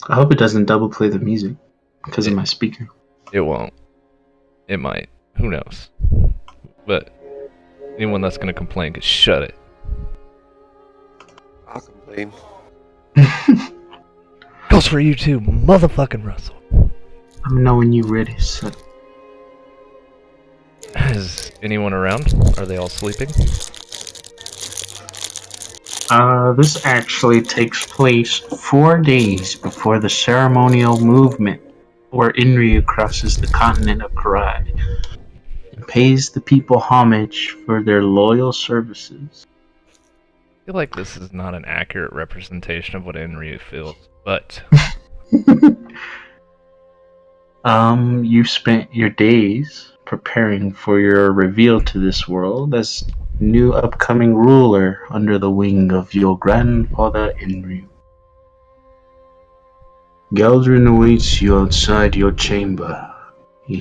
I hope it doesn't double play the music because of my speaker. It won't. It might. Who knows? But anyone that's gonna complain can shut it. I'll complain. Goes for you too, motherfucking Russell. Let me know when you ready, son. Is anyone around? Are they all sleeping? This actually takes place 4 days before the ceremonial movement, where Enryuu crosses the continent of Karai and pays the people homage for their loyal services. I feel like this is not an accurate representation of what Enryuu feels, but You spent your days preparing for your reveal to this world as new upcoming ruler under the wing of your grandfather Enryuu. Galdrin awaits you outside your chamber. He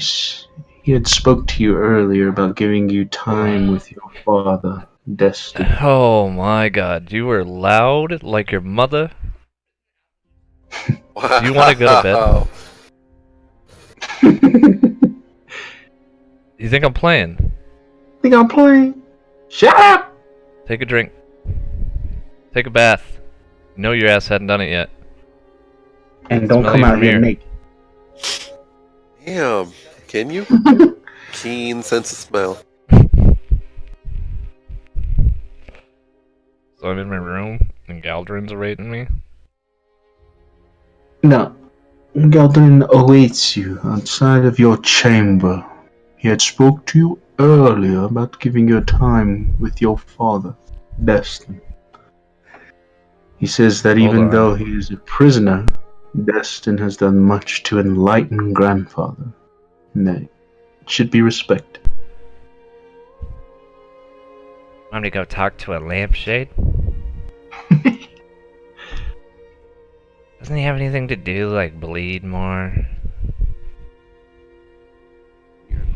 had spoke to you earlier about giving you time with your father, Destin. oh my god, you were loud like your mother. Wow. Do you want to go to bed? You think I'm playing? Think I'm playing? Shut up! Take a drink. Take a bath. You know your ass hadn't done it yet. And don't Smell come you out from here here. naked. Damn. Can you? Keen sense of smell. So I'm in my room and Galdrin's awaiting me. No. Galdrin awaits you outside of your chamber. He had spoke to you earlier about giving you time with your father, Destin. He says that Hold even on. though he is a prisoner, Destin has done much to enlighten grandfather, and that it should be respected. Want me to go talk to a lampshade? Doesn't he have anything to do, like bleed more?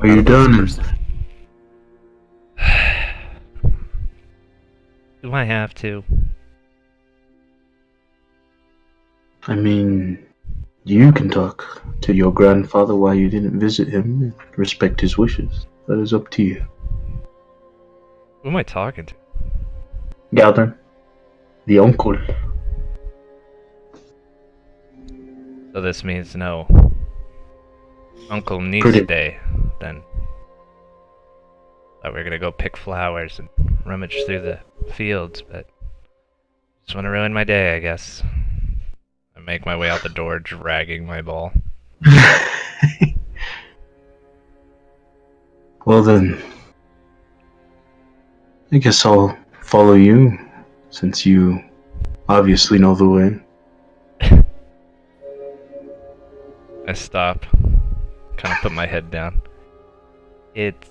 Are you done? Do I have to? I mean, you can talk to your grandfather while you didn't visit him and respect his wishes. That is up to you. Who am I talking to? Galdrin, the uncle. So this means no Uncle Pretty- Day, then. Thought we were gonna go pick flowers and rummage through the fields, but just want to ruin my day, I guess. I make my way out the door, dragging my ball. Well then, I guess I'll follow you, since you obviously know the way. I stop, kind of put my head down. It's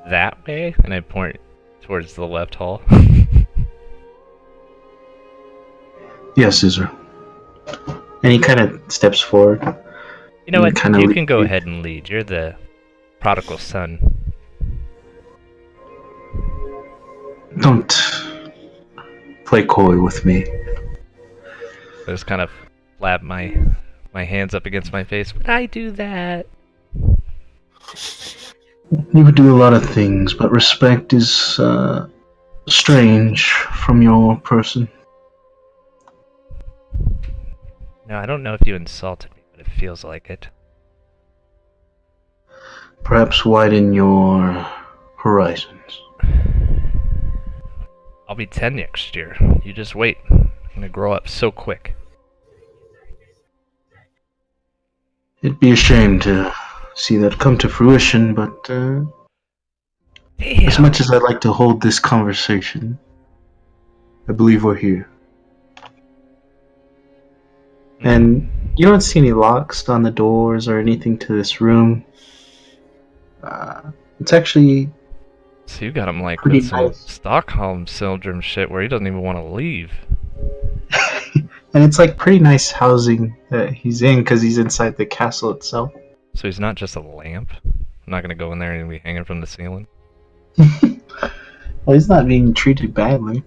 that way, and I point towards the left hall. Yes, Izra. And he kind of steps forward. You know what? Kinda You lead can go you. ahead and lead. You're the prodigal son. Don't play coy with me. I just kind of flap my hands up against my face. Would I do that? You would do a lot of things, but respect is strange from your person. No, I don't know if you insulted me, but it feels like it. Perhaps widen your horizons. I'll be 10 next year. You just wait. I'm gonna grow up so quick. It'd be a shame to see that come to fruition, but Damn. as much as I'd like to hold this conversation, I believe we're here. And you don't see any locks on the doors or anything to this room. It's actually So you got him like pretty with some nice. Stockholm syndrome shit where he doesn't even want to leave. And it's like pretty nice housing that he's in because he's inside the castle itself. So he's not just a lamp. I'm not gonna go in there and be hanging from the ceiling. Well, he's not being treated badly.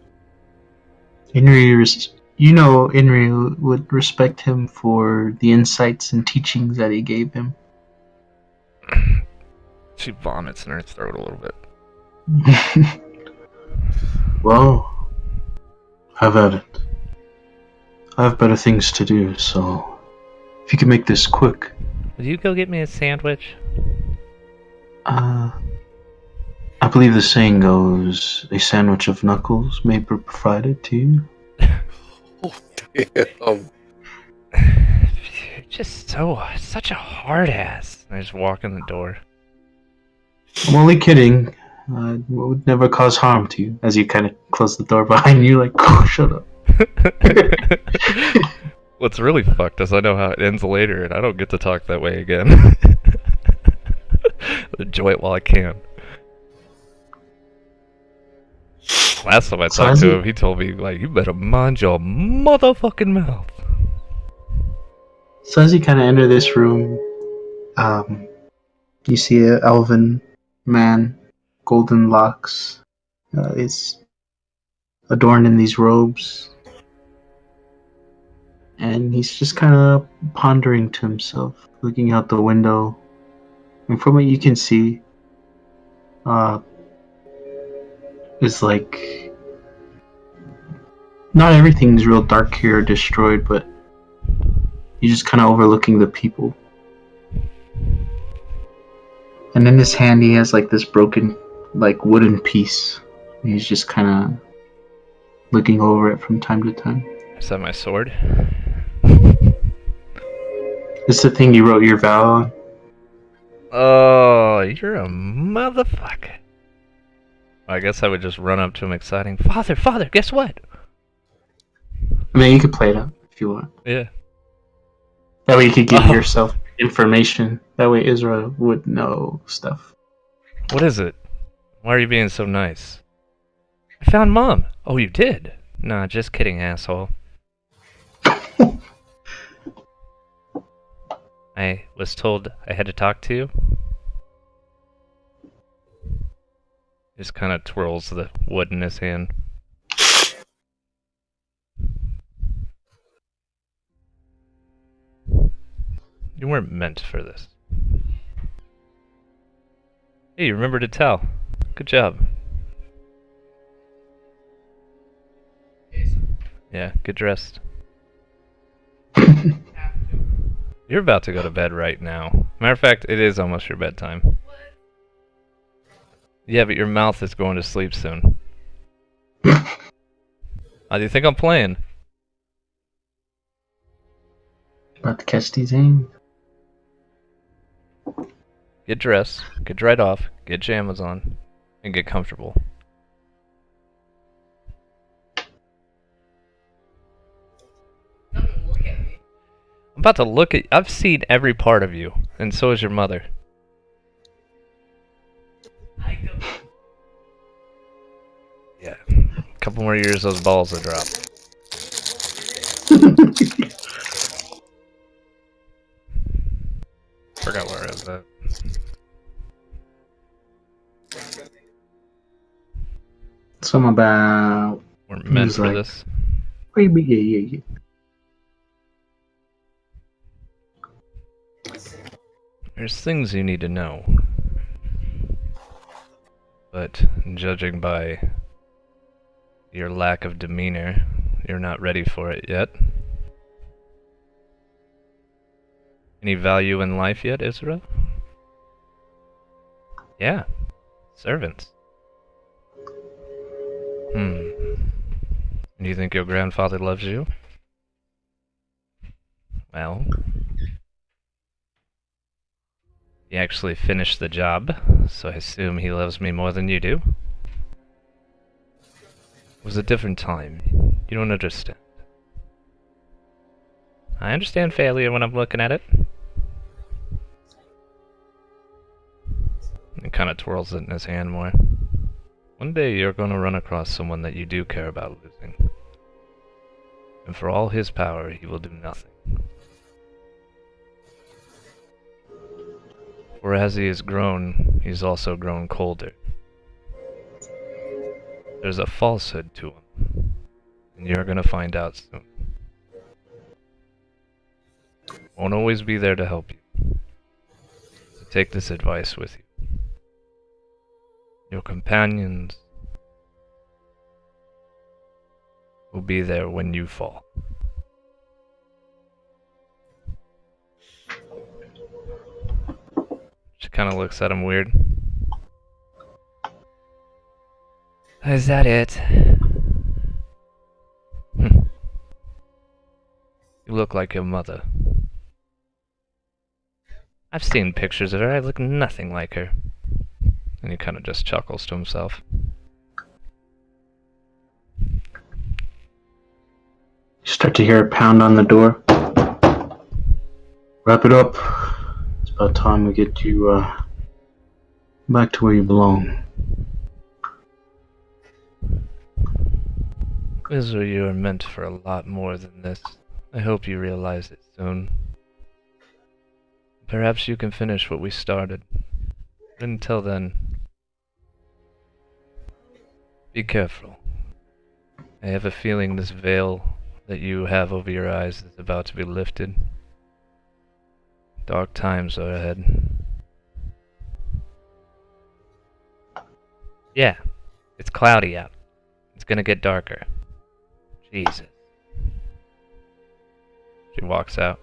Enryuu You know Enryuu would respect him for the insights and teachings that he gave him. She vomits in her throat a little bit. Well, have at it. I have better things to do, so if you can make this quick. Would you go get me a sandwich? I believe the saying goes, a sandwich of knuckles may be provided to you. Oh, damn. You're just such a hard ass. I just walk in the door. I'm only kidding. It would never cause harm to you. As you kind of close the door behind you, like, oh, shut up. What's really fucked is I know how it ends later, and I don't get to talk that way again. Enjoy it while I can. Last time I talked to him, he told me, like, you better mind your motherfucking mouth. So as you kind of enter this room, you see an elven man, golden locks, is adorned in these robes, and he's just kind of pondering to himself, looking out the window, and from what you can see, is like, not everything's real dark here or destroyed, but you're just kind of overlooking the people. And in his hand, he has like this broken, like wooden piece. And he's just kind of looking over it from time to time. Is that my sword? It's the thing you wrote your vow on. Oh, you're a motherfucker. I guess I would just run up to him exciting. Father, guess what? I mean, you could play it out if you want. Yeah. That way you could give yourself information. That way Izra would know stuff. What is it? Why are you being so nice? I found Mom. Oh, you did? Nah, just kidding, asshole. I was told I had to talk to you. Just kind of twirls the wood in his hand. You weren't meant for this. Hey, you remember to tell. Good job. Yeah, get dressed. You're about to go to bed right now. Matter of fact, it is almost your bedtime. Yeah, but your mouth is going to sleep soon. How do you think I'm playing? About to catch these aims. Get dressed, get dried off, get pajamas on, and get comfortable. Don't look at me. I'm about to look at... I've seen every part of you, and so has your mother. I don't. Yeah. A couple more years, those balls will drop. Forgot where I was at. Something about... We're meant was for like- this. Yeah. There's things you need to know. But judging by your lack of demeanor, you're not ready for it yet. Any value in life yet, Izra? Yeah. Servants. Do you think your grandfather loves you? Well, he actually finished the job, so I assume he loves me more than you do. It was a different time. You don't understand. I understand failure when I'm looking at it. He kind of twirls it in his hand more. One day you're going to run across someone that you do care about losing. And for all his power, he will do nothing. For as he has grown, he's also grown colder. There's a falsehood to him, and you're going to find out soon. won't always be there to help you. So take this advice with you. Your companions will be there when you fall. She kind of looks at him weird. Is that it? You look like your mother. I've seen pictures of her. I look nothing like her. And he kind of just chuckles to himself. You start to hear a pound on the door. Wrap it up. It's about time we get you back to where you belong. Izra, you are meant for a lot more than this. I hope you realize it soon. Perhaps you can finish what we started. Until then, be careful. I have a feeling this veil that you have over your eyes is about to be lifted. Dark times are ahead. Yeah, it's cloudy out. It's gonna get darker. Jesus. She walks out.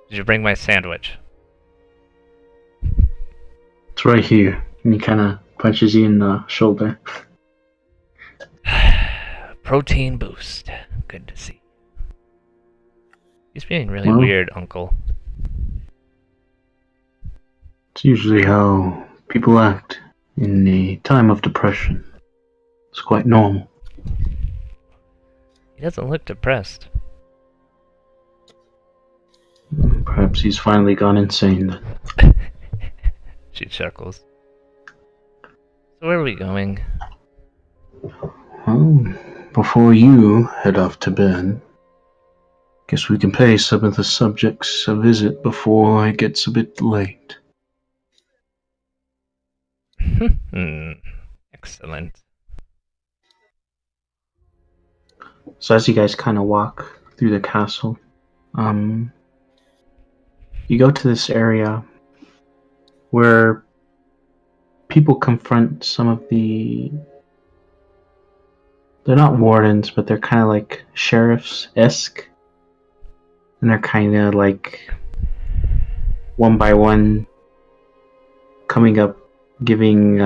Did you bring my sandwich? It's right here. And he kind of punches you in the shoulder. Protein boost. Good to see. He's being really Well, weird, Uncle. It's usually how people act in a time of depression. It's quite normal. He doesn't look depressed. Perhaps he's finally gone insane then. She chuckles. So where are we going? Well, before you head off to bed, guess we can pay some of the subjects a visit before it gets a bit late. Excellent. So as you guys kind of walk through the castle, you go to this area where people confront some of they're not wardens, but they're kind of like sheriffs-esque. And they're kind of like, one by one, coming up, giving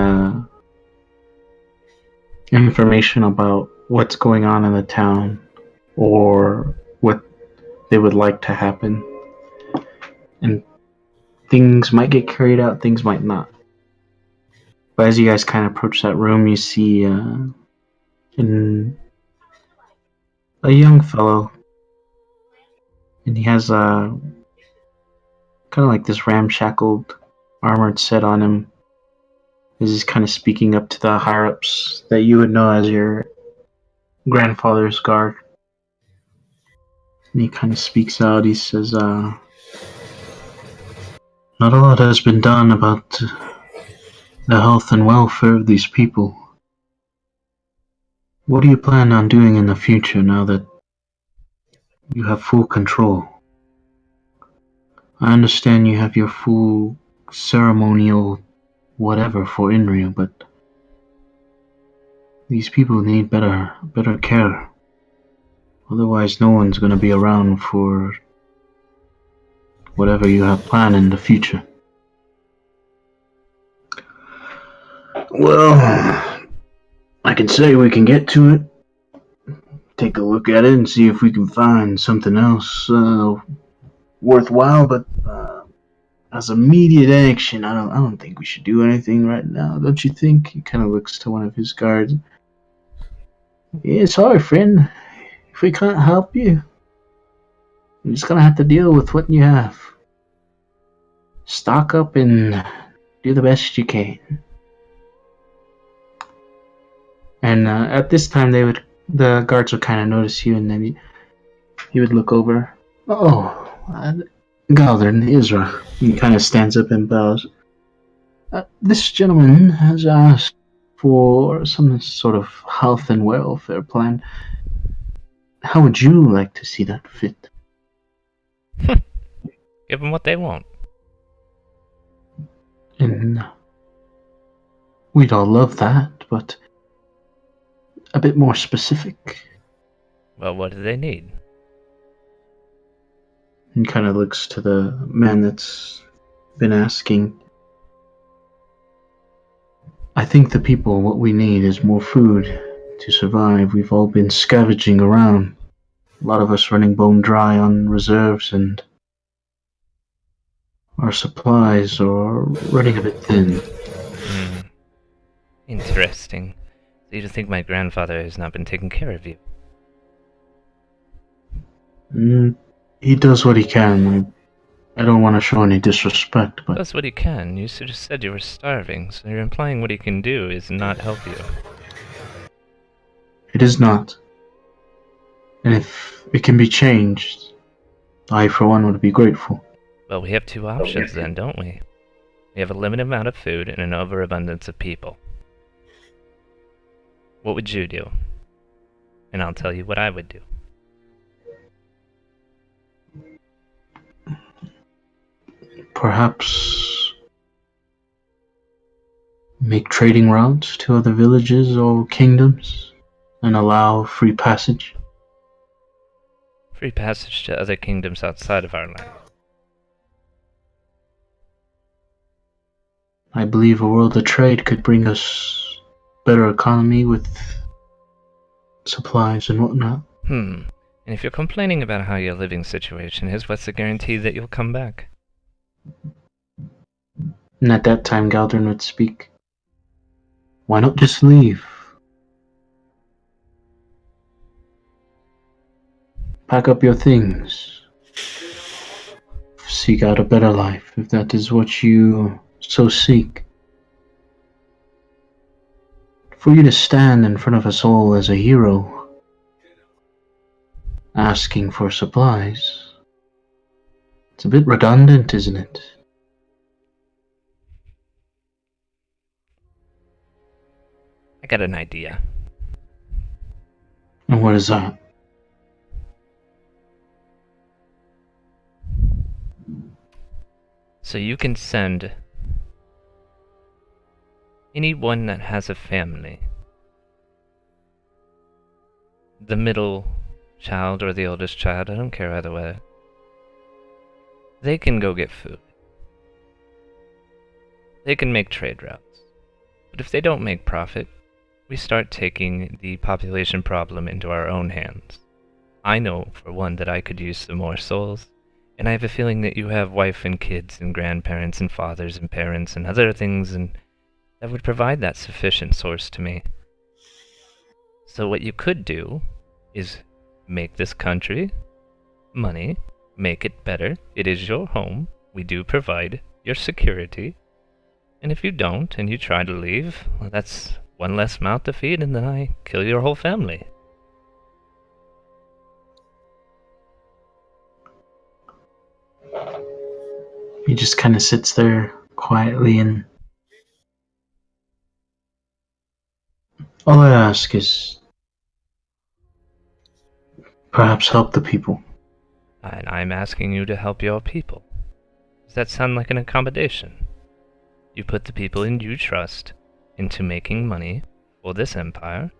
information about what's going on in the town, or what they would like to happen. And things might get carried out, things might not. But as you guys kind of approach that room, you see a young fellow, and he has a kind of like this ramshackled armored set on him. He's kind of speaking up to the higher ups that you would know as your grandfather's guard. And he kind of speaks out. He says, not a lot has been done about the health and welfare of these people. What do you plan on doing in the future now that you have full control? I understand you have your full ceremonial whatever for Enryuu, but these people need better care. Otherwise, no one's going to be around for whatever you have planned in the future. Well, I can say we can get to it, take a look at it, and see if we can find something else worthwhile. But as immediate action, I don't think we should do anything right now. Don't you think? He kind of looks to one of his guards. Yeah, sorry, friend. If we can't help you, you're just gonna have to deal with what you have. Stock up and do the best you can. And at this time, the guards would kind of notice you, and then he would look over. Oh, Galdern, Izra. He kind of stands up and bows. This gentleman has asked for some sort of health and welfare plan. How would you like to see that fit? Give them what they want. And we'd all love that, but a bit more specific. Well, what do they need? And kind of looks to the man that's been asking. I think the people, what we need is more food to survive. We've all been scavenging around. A lot of us running bone dry on reserves, and our supplies are running a bit thin. Interesting. So you think my grandfather has not been taking care of you? He does what he can. I don't want to show any disrespect, but That's what he can. You just said you were starving, so you're implying what he can do is not help you. it is not. And if it can be changed, I, for one, would be grateful. Well, we have two options then, don't we? We have a limited amount of food and an overabundance of people. What would you do? And I'll tell you what I would do. Perhaps make trading routes to other villages or kingdoms and allow free passage. Free passage to other kingdoms outside of our land. I believe a world of trade could bring us better economy with supplies and whatnot. And if you're complaining about how your living situation is, what's the guarantee that you'll come back? And at that time, Galdrin would speak. Why not just leave? Pack up your things. Seek out a better life, if that is what you so seek. For you to stand in front of us all as a hero, asking for supplies, it's a bit redundant, isn't it? I got an idea. And what is that? So you can send anyone that has a family, the middle child or the oldest child, I don't care either way, they can go get food. They can make trade routes. But if they don't make profit, we start taking the population problem into our own hands. I know, for one, that I could use some more souls, and I have a feeling that you have wife and kids and grandparents and fathers and parents and other things, and that would provide that sufficient source to me. So what you could do is make this country money, make it better. It is your home. We do provide your security. And if you don't, and you try to leave, well, that's one less mouth to feed, and then I kill your whole family. He just kind of sits there quietly, and all I ask is perhaps help the people. And I'm asking you to help your people. Does that sound like an accommodation? You put the people in you trust into making money for this empire,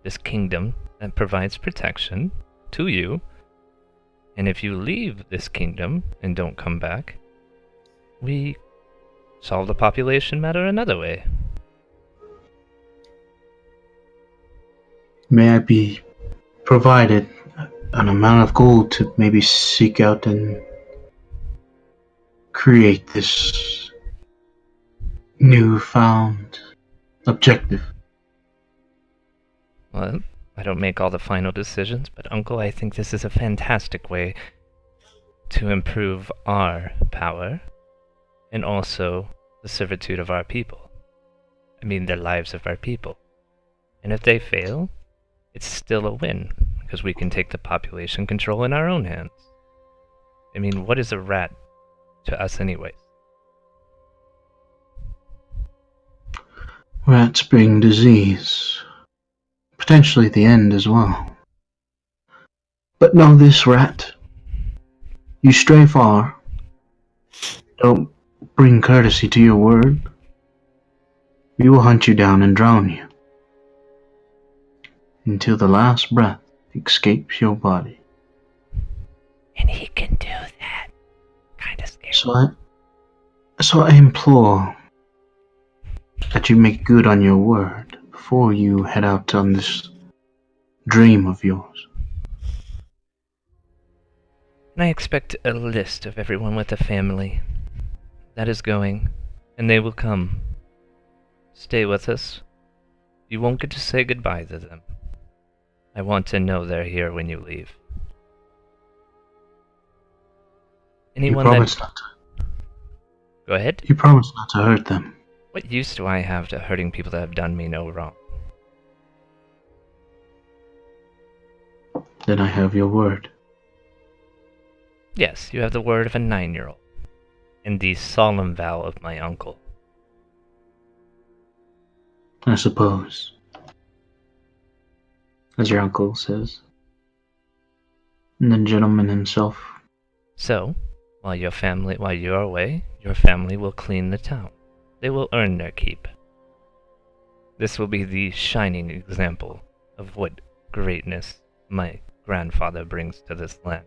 this kingdom that provides protection to you, and if you leave this kingdom and don't come back, we solve the population matter another way. May I be provided an amount of gold to maybe seek out and create this newfound objective? Well, I don't make all the final decisions, but Uncle, I think this is a fantastic way to improve our power and also the servitude of our people. I mean, the lives of our people. And if they fail, it's still a win, because we can take the population control in our own hands. I mean, what is a rat to us anyways? Rats bring disease. Potentially the end as well. But know this, rat. You stray far, don't bring courtesy to your word, we will hunt you down and drown you, until the last breath escapes your body. And he can do that. Kinda scary. So I implore that you make good on your word before you head out on this dream of yours. And I expect a list of everyone with a family that is going, and they will come. Stay with us. You won't get to say goodbye to them. I want to know they're here when you leave. Anyone You promise that... not to. Go ahead. You promise not to hurt them. What use do I have to hurting people that have done me no wrong? Then I have your word. Yes, you have the word of a 9-year-old, and the solemn vow of my uncle. I suppose. As your uncle says. And the gentleman himself. So, while you are away, your family will clean the town. They will earn their keep. This will be the shining example of what greatness my grandfather brings to this land.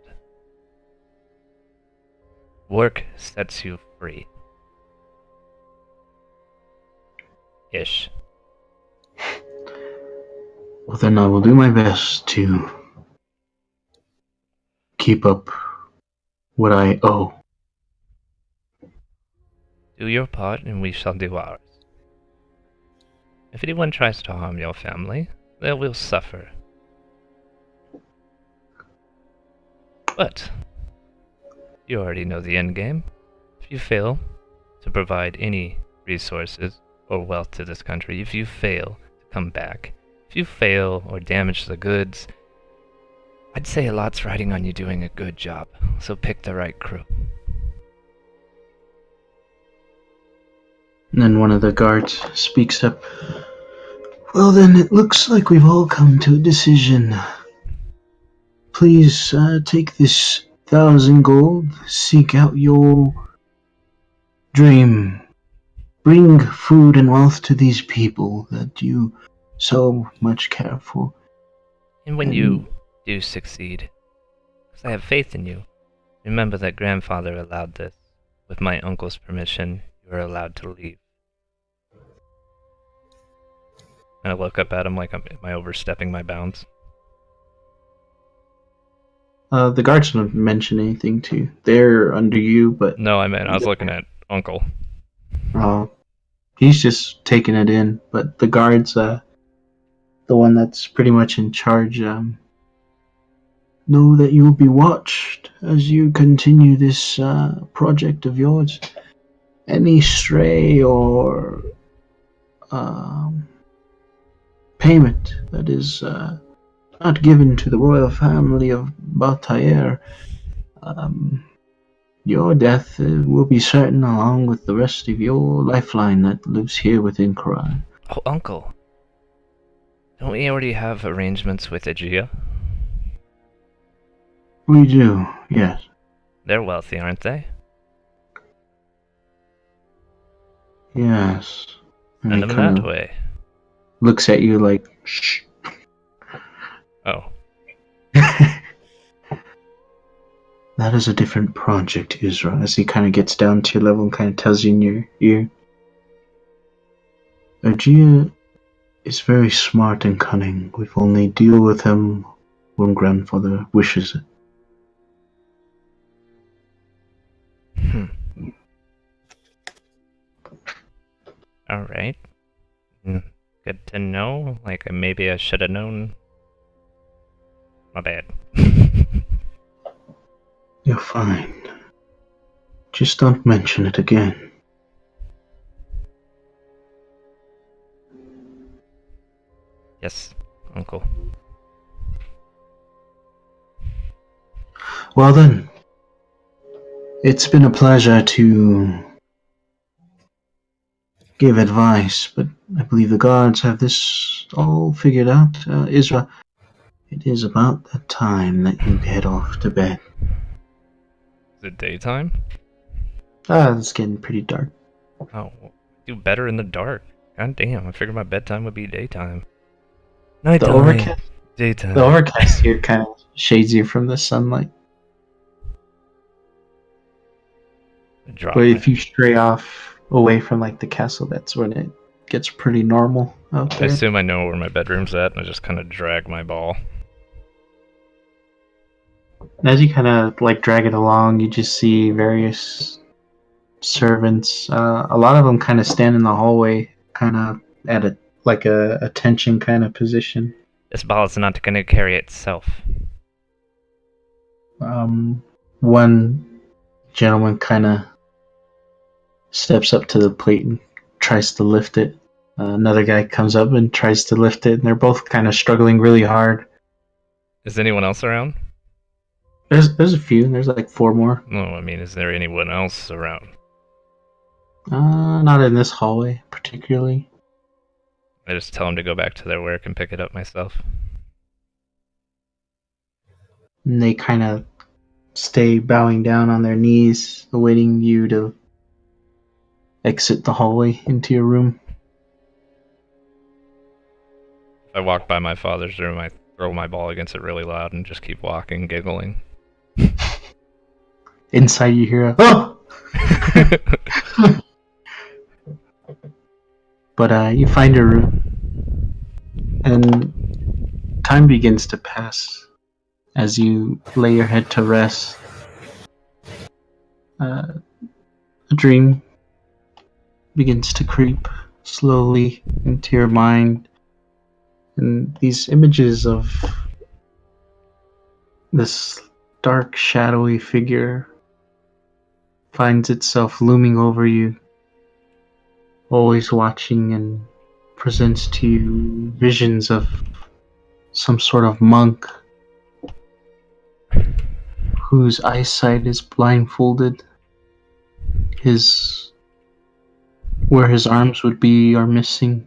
Work sets you free. Ish. Well, then I will do my best to keep up what I owe. Do your part, and we shall do ours. If anyone tries to harm your family, they will suffer. But you already know the end game. If you fail to provide any resources or wealth to this country, if you fail to come back, if you fail or damage the goods, I'd say a lot's riding on you doing a good job, so pick the right crew. And then one of the guards speaks up. Well then, it looks like we've all come to a decision. Please take this 1,000 gold, seek out your dream. Bring food and wealth to these people that you so much care for. And when you do succeed, because I have faith in you, remember that grandfather allowed this. With my uncle's permission, you are allowed to leave. And I look up at him like, am I overstepping my bounds? The guards don't mention anything to you. They're under you, but No, I was looking at Uncle. he's just taking it in. But the guards, the one that's pretty much in charge, know that you will be watched as you continue this project of yours. Any stray or payment that is not given to the royal family of Baltair, your death will be certain along with the rest of your lifeline that lives here within Karai. Oh, Uncle. Don't we already have arrangements with Izra? We do, yes. They're wealthy, aren't they? Yes. And Send he them kind that of way. looks at you like, shh. Oh. That is a different project, Izra, as he kind of gets down to your level and kind of tells you in your ear. Ajia is very smart and cunning. We've only deal with him when grandfather wishes it. Alright. Good to know. Like, maybe I should have known. My bad. You're fine. Just don't mention it again. Yes, Uncle. Well then, it's been a pleasure to give advice, but I believe the guards have this all figured out. Izra, it is about that time that you head off to bed. Is it daytime? It's getting pretty dark. Oh, well, do better in the dark. God damn, I figured my bedtime would be daytime. Nighttime. Daytime. The overcast here kind of shades you from the sunlight. Drop But my- if you stray off away from like the castle, that's when it gets pretty normal out I there. assume I know where my bedroom's at, and I just kind of drag my ball. As you kind of like drag it along, you just see various servants. A lot of them kind of stand in the hallway, kind of at a attention kind of position. This ball is not going to carry itself. One gentleman kind of steps up to the plate and tries to lift it. Another guy comes up and tries to lift it, and they're both kind of struggling really hard. Is anyone else around? There's a few. There's like 4 more. No, I mean, is there anyone else around? Not in this hallway particularly. I just tell them to go back to their work and pick it up myself. And they kind of stay bowing down on their knees, awaiting you to exit the hallway into your room. If I walk by my father's room, I throw my ball against it really loud and just keep walking, giggling. Inside you hear a "Oh!" But you find your room, and time begins to pass as you lay your head to rest. A dream begins to creep slowly into your mind, and these images of this dark, shadowy figure finds itself looming over you, always watching, and presents to you visions of some sort of monk whose eyesight is blindfolded. Where his arms would be are missing,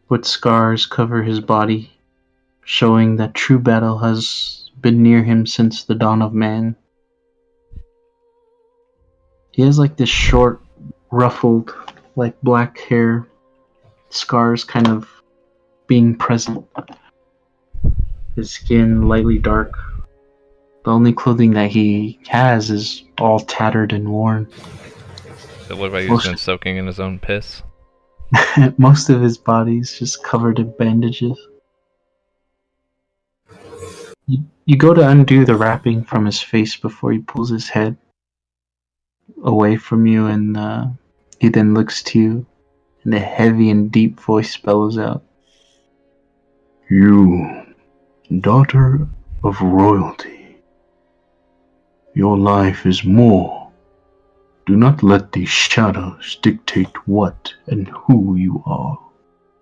but scars cover his body, showing that true battle has been near him since the dawn of man. He has like this short, ruffled, like black hair, scars kind of being present. His skin lightly dark. The only clothing that he has is all tattered and worn. It looked like he's been soaking in his own piss. Most of his body's just covered in bandages. You go to undo the wrapping from his face before he pulls his head away from you, and he then looks to you, and a heavy and deep voice bellows out, "You, daughter of royalty, your life is more. Do not let these shadows dictate what and who you are."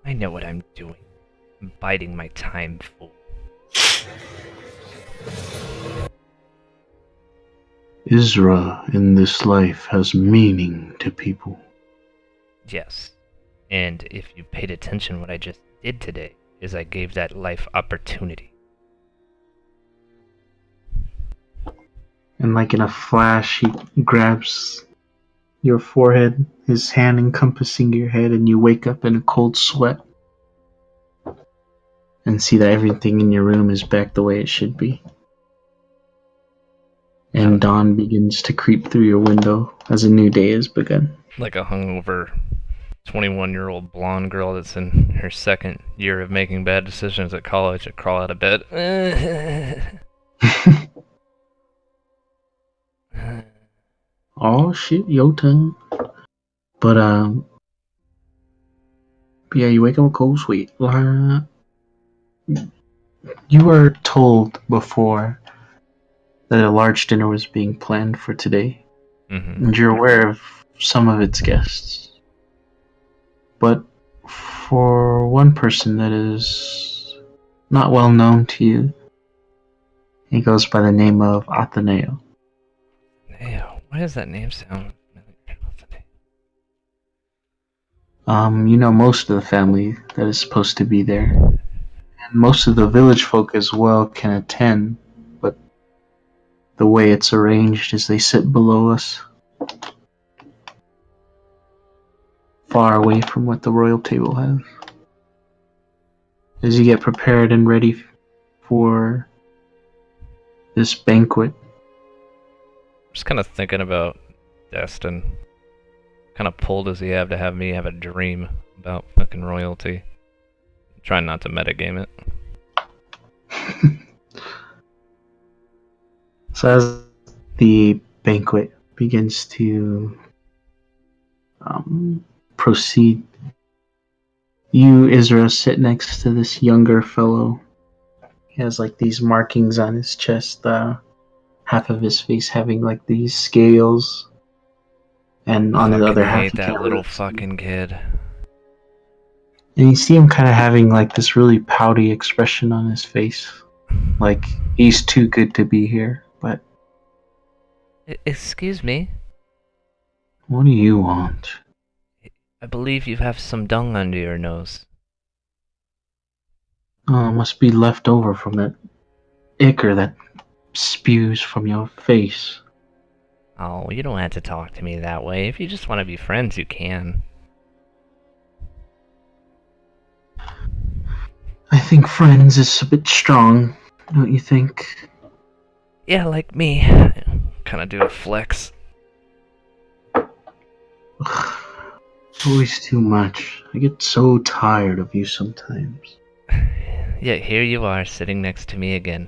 I know what I'm doing. I'm biding my time, fool. Izra in this life has meaning to people. Yes. And if you paid attention, what I just did today is I gave that life opportunity. And like in a flash, he grabs your forehead, his hand encompassing your head, and you wake up in a cold sweat and see that everything in your room is back the way it should be. And dawn begins to creep through your window as a new day has begun. Like a hungover 21-year-old blonde girl that's in her second year of making bad decisions at college to crawl out of bed. Oh shit, your turn. But yeah, you wake up a cold sweat. You were told before that a large dinner was being planned for today, and you're aware of some of its guests. But for one person that is not well known to you, he goes by the name of Ateneo. Ateneo? Why does that name sound familiar? You know most of the family that is supposed to be there, and most of the village folk as well can attend, but the way it's arranged as they sit below us, far away from what the royal table has. As you get prepared and ready for this banquet, Just kind of thinking about Destin. Kind of pulled does he have me have a dream about fucking royalty? Trying not to metagame it. so as the banquet begins to proceed, you, Izra, sit next to this younger fellow. He has like these markings on his chest, half of his face having like these scales, and on the other half, hate that little fucking kid. And you see him kind of having like this really pouty expression on his face, like he's too good to be here. But Excuse me. what do you want? I believe you have some dung under your nose. Oh, it must be left over from that ichor that spews from your face. Oh, you don't have to talk to me that way. If you just want to be friends, you can. I think friends is a bit strong, don't you think? Yeah, like me. Kind of do a flex. It's always too much. I get so tired of you sometimes. Yet here you are, sitting next to me again.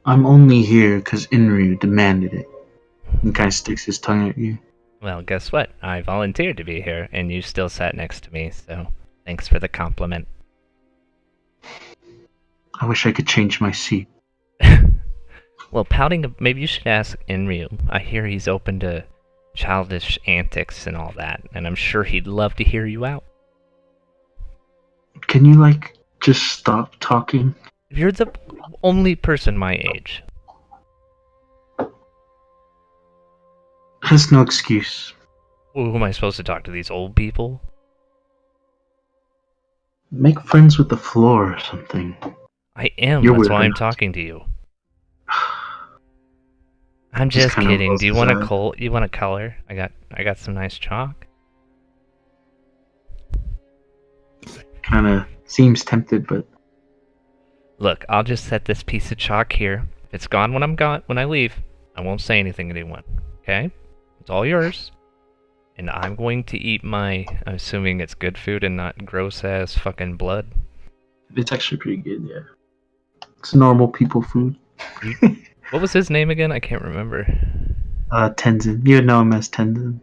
I'm only here because Enryuu demanded it. He kind of sticks his tongue at you. Well, guess what? I volunteered to be here, and you still sat next to me, so thanks for the compliment. I wish I could change my seat. Well, pouting, maybe you should ask Enryuu. I hear he's open to childish antics and all that, and I'm sure he'd love to hear you out. Can you, like, just stop talking? You're the only person my age. That's no excuse. Who am I supposed to talk to, these old people? Make friends with the floor or something. I am, You're that's weird why I'm enough. talking to you. I'm just kinda kidding. Do you want aside. you want a color? I got some nice chalk. Kind of seems tempted, but Look, I'll just set this piece of chalk here. If it's gone when I leave, I won't say anything to anyone. Okay? It's all yours. And I'm going to eat I'm assuming it's good food and not gross ass fucking blood. it's actually pretty good, yeah. It's normal people food. What was his name again? I can't remember. Tenzin. You would know him as Tenzin.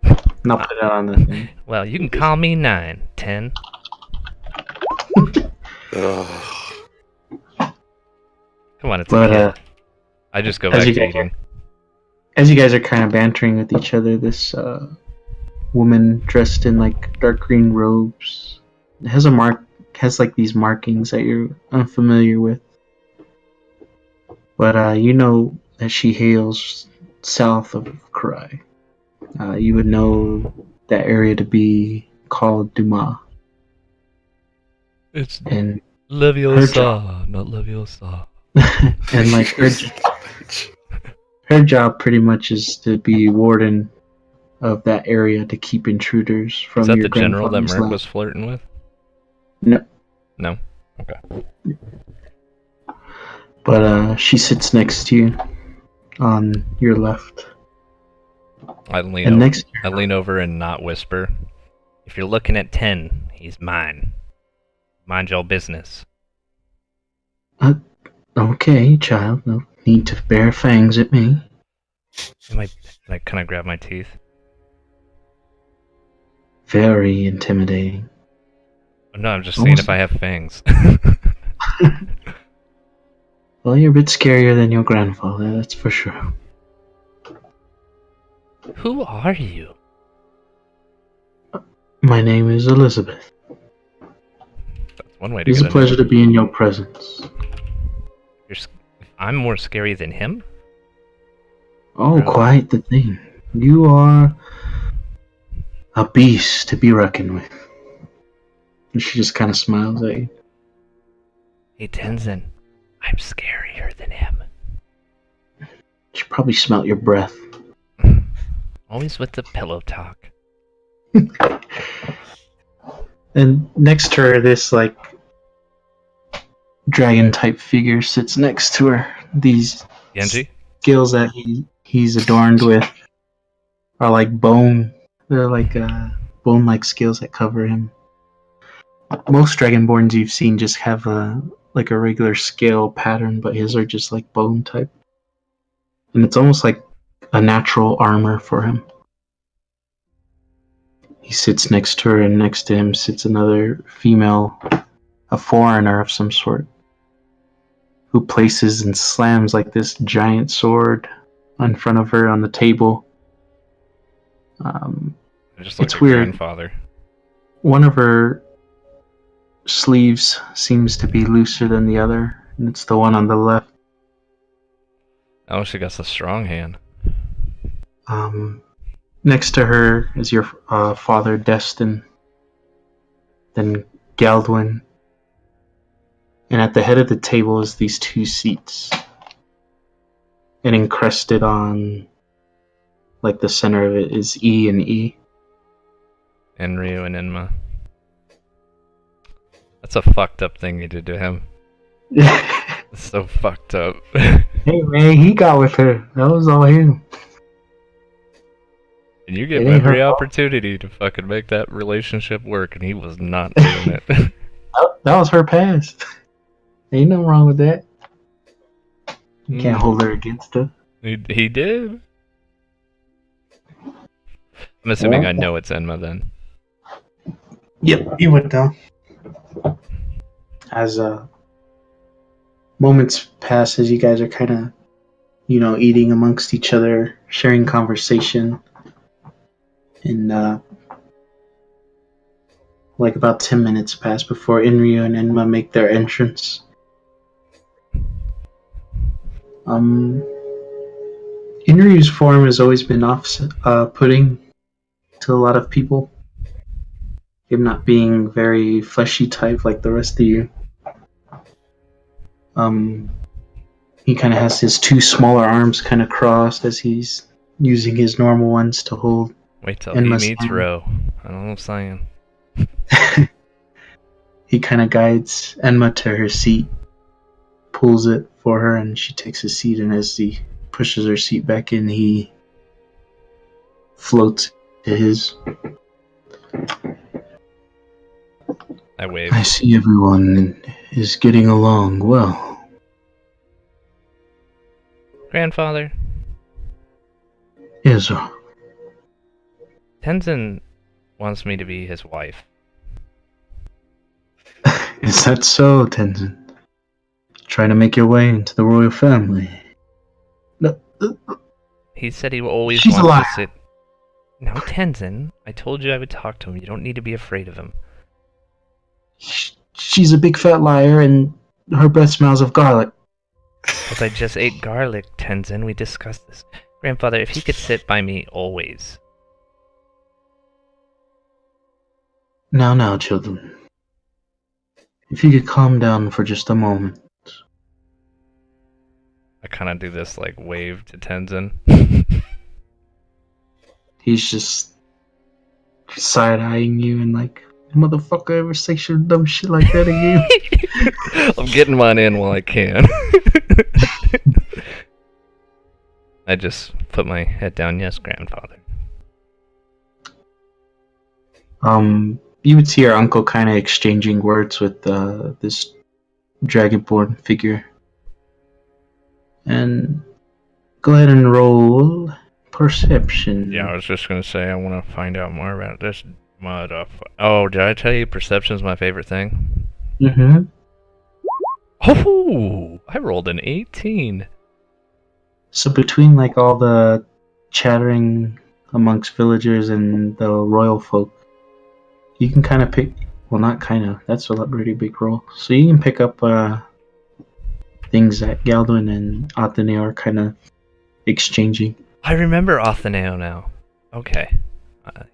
And I'll put it on the thing. Well, you can call me 9, 10. Ugh. Come on, it's But, a kid. I just go as back you to guys eating. As you guys are kind of bantering with each other, this woman dressed in like dark green robes has like these markings that you're unfamiliar with. But you know that she hails south of Karai. You would know that area to be called Duma. It's And Leviosa, not Leviosa. and like her job pretty much is to be warden of that area to keep intruders from Is that your the general that grandfather's Merc land. was flirting with? No. No? Okay. But she sits next to you on your left. I lean And over. next I lean over and not whisper. If you're looking at 10, he's mine. Mind your business. Okay, child, no need to bear fangs at me. Can I grab my teeth? Very intimidating. No, I'm just saying if I have fangs. Well, you're a bit scarier than your grandfather, that's for sure. Who are you? My name is Elizabeth. That's one way to It's get a pleasure to be in your presence. I'm more scary than him? Oh, Really? quite the thing. You are a beast to be reckoned with. And she just kind of smiles at you. Hey, Tenzin. I'm scarier than him. She probably smelt your breath. Always with the pillow talk. And next to her, this like dragon type figure sits next to her. These Genji? skills that he's adorned with are like bone. They're like bone-like skills that cover him. Most dragonborns you've seen just have a regular scale pattern, but his are just like bone type, and it's almost like a natural armor for him. He sits next to her, and next to him sits another female, a foreigner of some sort, who places and slams like this giant sword in front of her on the table. Just like It's her weird. grandfather. One of her sleeves seems to be looser than the other, and it's the one on the left. Oh, she got a strong hand. Next to her is your father, Destin, then Galdwin, and at the head of the table is these two seats, and encrusted on, like the center of it, is E and E. Enryuu and Enma. That's a fucked up thing you did to him. It's so fucked up. Hey man, he got with her. That was all him. And you give It him ain't her every fault. opportunity to fucking make that relationship work, and he was not doing it. That was her past. Ain't nothing wrong with that. You can't hold her against her. He did. I'm assuming I know it's Enma then. Yep, you would know. As moments pass, as you guys are kind of, eating amongst each other, sharing conversation, and like about 10 minutes pass before Enryuu and Enma make their entrance. Enryuu's form has always been off-putting to a lot of people. Him not being very fleshy type like the rest of you. He kind of has his two smaller arms kind of crossed as he's using his normal ones to hold. Wait till Enma's he meets hand. Ro. I don't know what I'm saying. He kind of guides Enma to her seat, pulls it for her, and she takes a seat, and as he pushes her seat back in, he floats to his. I wave. I see everyone is getting along well. Grandfather, Izra. Tenzin wants me to be his wife. Is that so, Tenzin? Trying to make your way into the royal family? No, He said he always She's a wants liar. to sit. No, Tenzin. I told you I would talk to him. You don't need to be afraid of him. she's a big fat liar, and her breath smells of garlic. Because I just ate garlic, Tenzin. We discussed this. Grandfather, if he could sit by me always. Now, children. If you could calm down for just a moment. I kind of do this, like, wave to Tenzin. He's just side-eyeing you and like, motherfucker ever say some dumb shit like that again? I'm getting mine in while I can. I just put my head down. Yes, grandfather. You would see your uncle kind of exchanging words with this dragonborn figure. And go ahead and roll perception. Yeah, I was just gonna say I want to find out more about this motherfucker. Oh, did I tell you perception's my favorite thing? Mm-hmm. Oh, I rolled an 18. So between like all the chattering amongst villagers and the royal folk, you can kind of pick. Well, not kind of. That's a pretty big roll. So you can pick up things that Galdwin and Athene are kind of exchanging. I remember Atheneo now. Okay.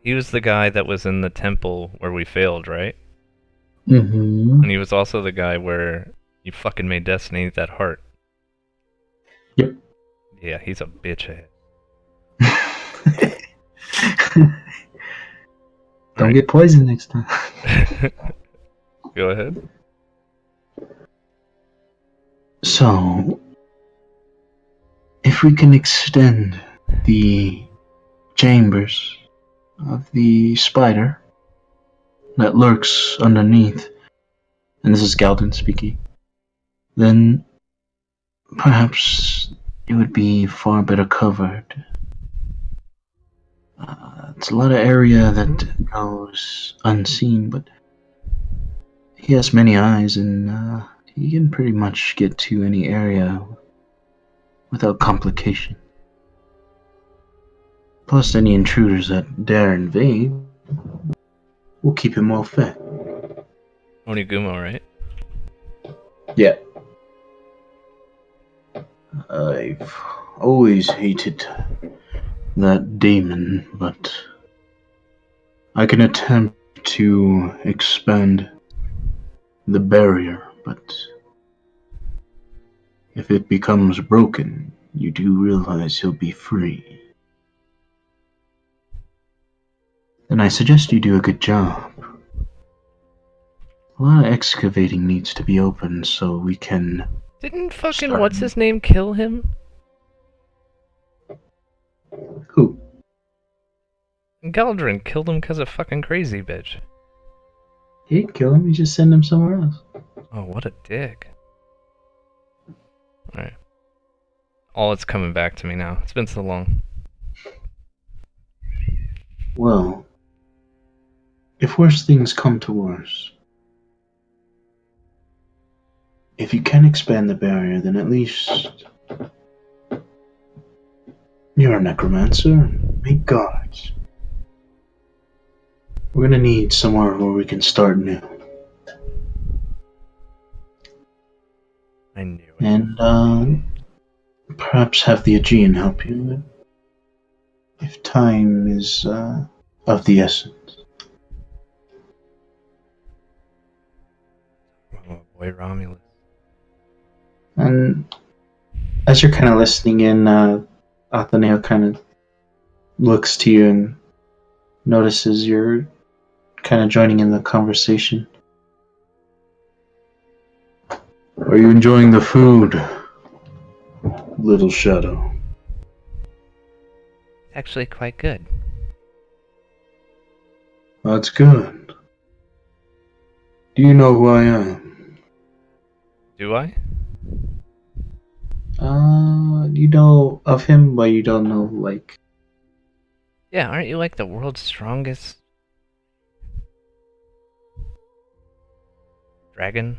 He was the guy that was in the temple where we failed, right? Mm-hmm. And he was also the guy where You fucking made Destiny eat that heart. Yep. Yeah, he's a bitch ahead. Don't Alright. get poisoned next time. Go ahead. So, if we can extend the chambers of the spider that lurks underneath, and this is Galden speaking, then perhaps it would be far better covered. It's a lot of area that goes unseen, but he has many eyes, and he can pretty much get to any area without complication. Plus, any intruders that dare invade will keep him well fed. Onigumo, right? Yeah. I've always hated that demon, but I can attempt to expand the barrier, but if it becomes broken, you do realize he'll be free. Then I suggest you do a good job. A lot of excavating needs to be opened so we can... Didn't fucking Start. what's his name kill him? Who? Galdrin killed him because of fucking crazy bitch. He'd kill him, you just send him somewhere else. Oh, what a dick. Alright. All it's coming back to me now. It's been so long. Well, if worse things come to worse, if you can expand the barrier, then at least you're a necromancer. Make guards. We're gonna need somewhere where we can start new. I knew it. And perhaps have the Aegean help you if time is of the essence. Oh boy, Romulus. And as you're kind of listening in, Atheneo kind of looks to you and notices you're kind of joining in the conversation. Are you enjoying the food, little shadow? Actually quite good. That's good. Do you know who I am? Do I? You know of him, but you don't know, like... Yeah, aren't you like the world's strongest dragon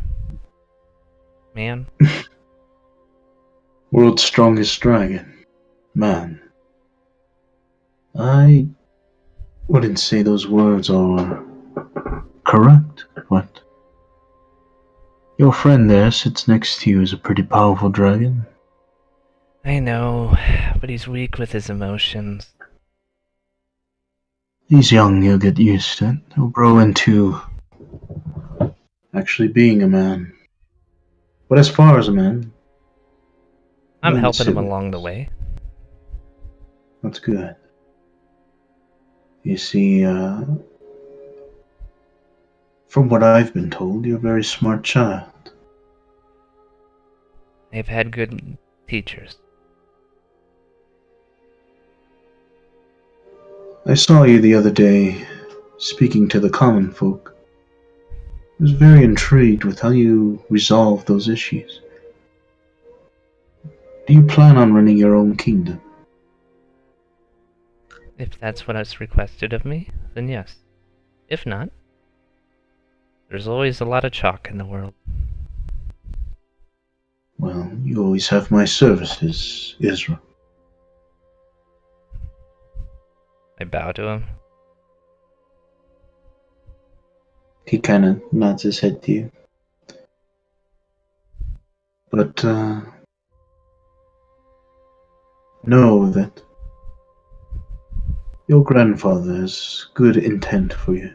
man? World's strongest dragon. Man. I wouldn't say those words are correct, but... Your friend there sits next to you is a pretty powerful dragon. I know, but he's weak with his emotions. He's young, he'll get used to it. He'll grow into actually being a man. But as far as a man, I'm learn to helping sit him with along the us. way. That's good. You see, from what I've been told, you're a very smart child. They've had good teachers. I saw you the other day speaking to the common folk. I was very intrigued with how you resolved those issues. Do you plan on running your own kingdom? If that's what is requested of me, then yes. If not, there's always a lot of chalk in the world. Well, you always have my services, Izra. I bow to him. He kind of nods his head to you. But, know that your grandfather has good intent for you.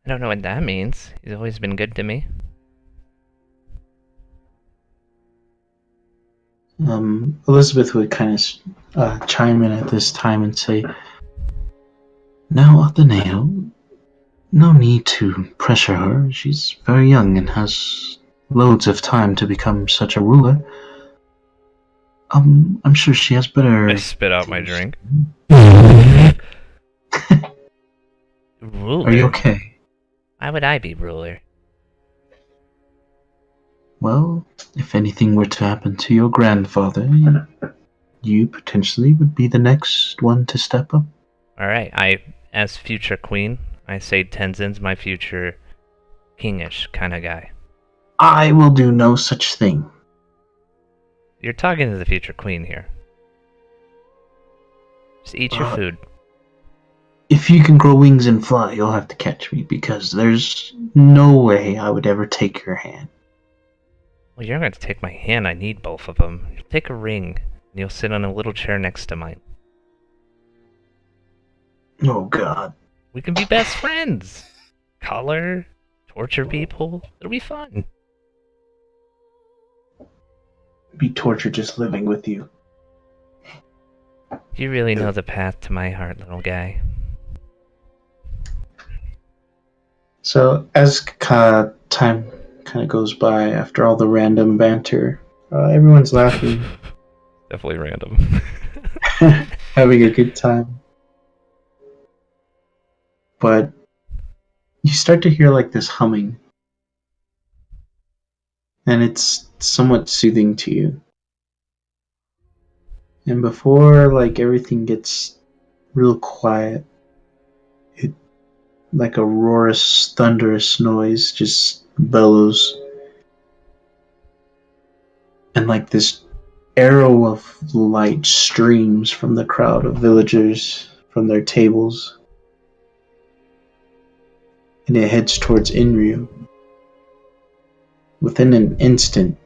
I don't know what that means. He's always been good to me. Elizabeth would kind of chime in at this time and say, "Now, Ateneo, no need to pressure her. She's very young and has loads of time to become such a ruler. I'm sure she has better..." I spit out my drink. Ruler? Are you okay? Why would I be ruler? Well, if anything were to happen to your grandfather, you potentially would be the next one to step up. Alright, as future queen, I say Tenzin's my future kingish kind of guy. I will do no such thing. You're talking to the future queen here. Just eat your food. If you can grow wings and fly, you'll have to catch me, because there's no way I would ever take your hand. Well, you're going to take my hand. I need both of them. You'll take a ring, and you'll sit on a little chair next to mine. Oh, God. We can be best friends. Color, torture people. It'll be fun. Be tortured just living with you. You really know the path to my heart, little guy. So, as time kind of goes by, after all the random banter, everyone's laughing, Definitely random. having a good time. But you start to hear like this humming, and it's somewhat soothing to you. And before like everything gets real quiet, it, like a roarous, thunderous noise, just bellows, and like this arrow of light streams from the crowd of villagers from their tables, and it heads towards Enryuu. Within an instant,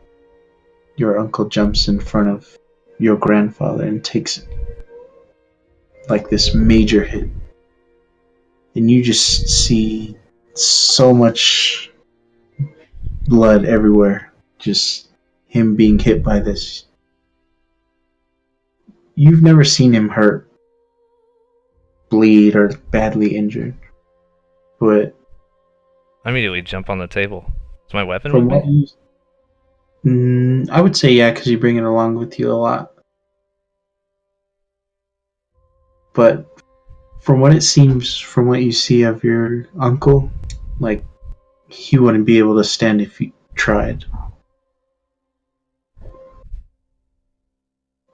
your uncle jumps in front of your grandfather and takes like this major hit. And you just see so much blood everywhere. Just him being hit by this. You've never seen him hurt, bleed, or badly injured. But I immediately jump on the table. Is my weapon from with what me? I would say yeah, because you bring it along with you a lot. But from what it seems, from what you see of your uncle, like he wouldn't be able to stand if he tried.